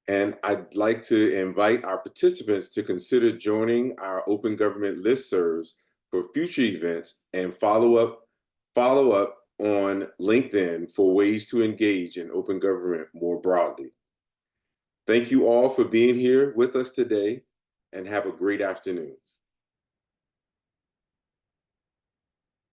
And I'd like to invite our participants to consider joining our Open Government listservs for future events, and follow up on LinkedIn for ways to engage in open government more broadly. Thank you all for being here with us today, and have a great afternoon.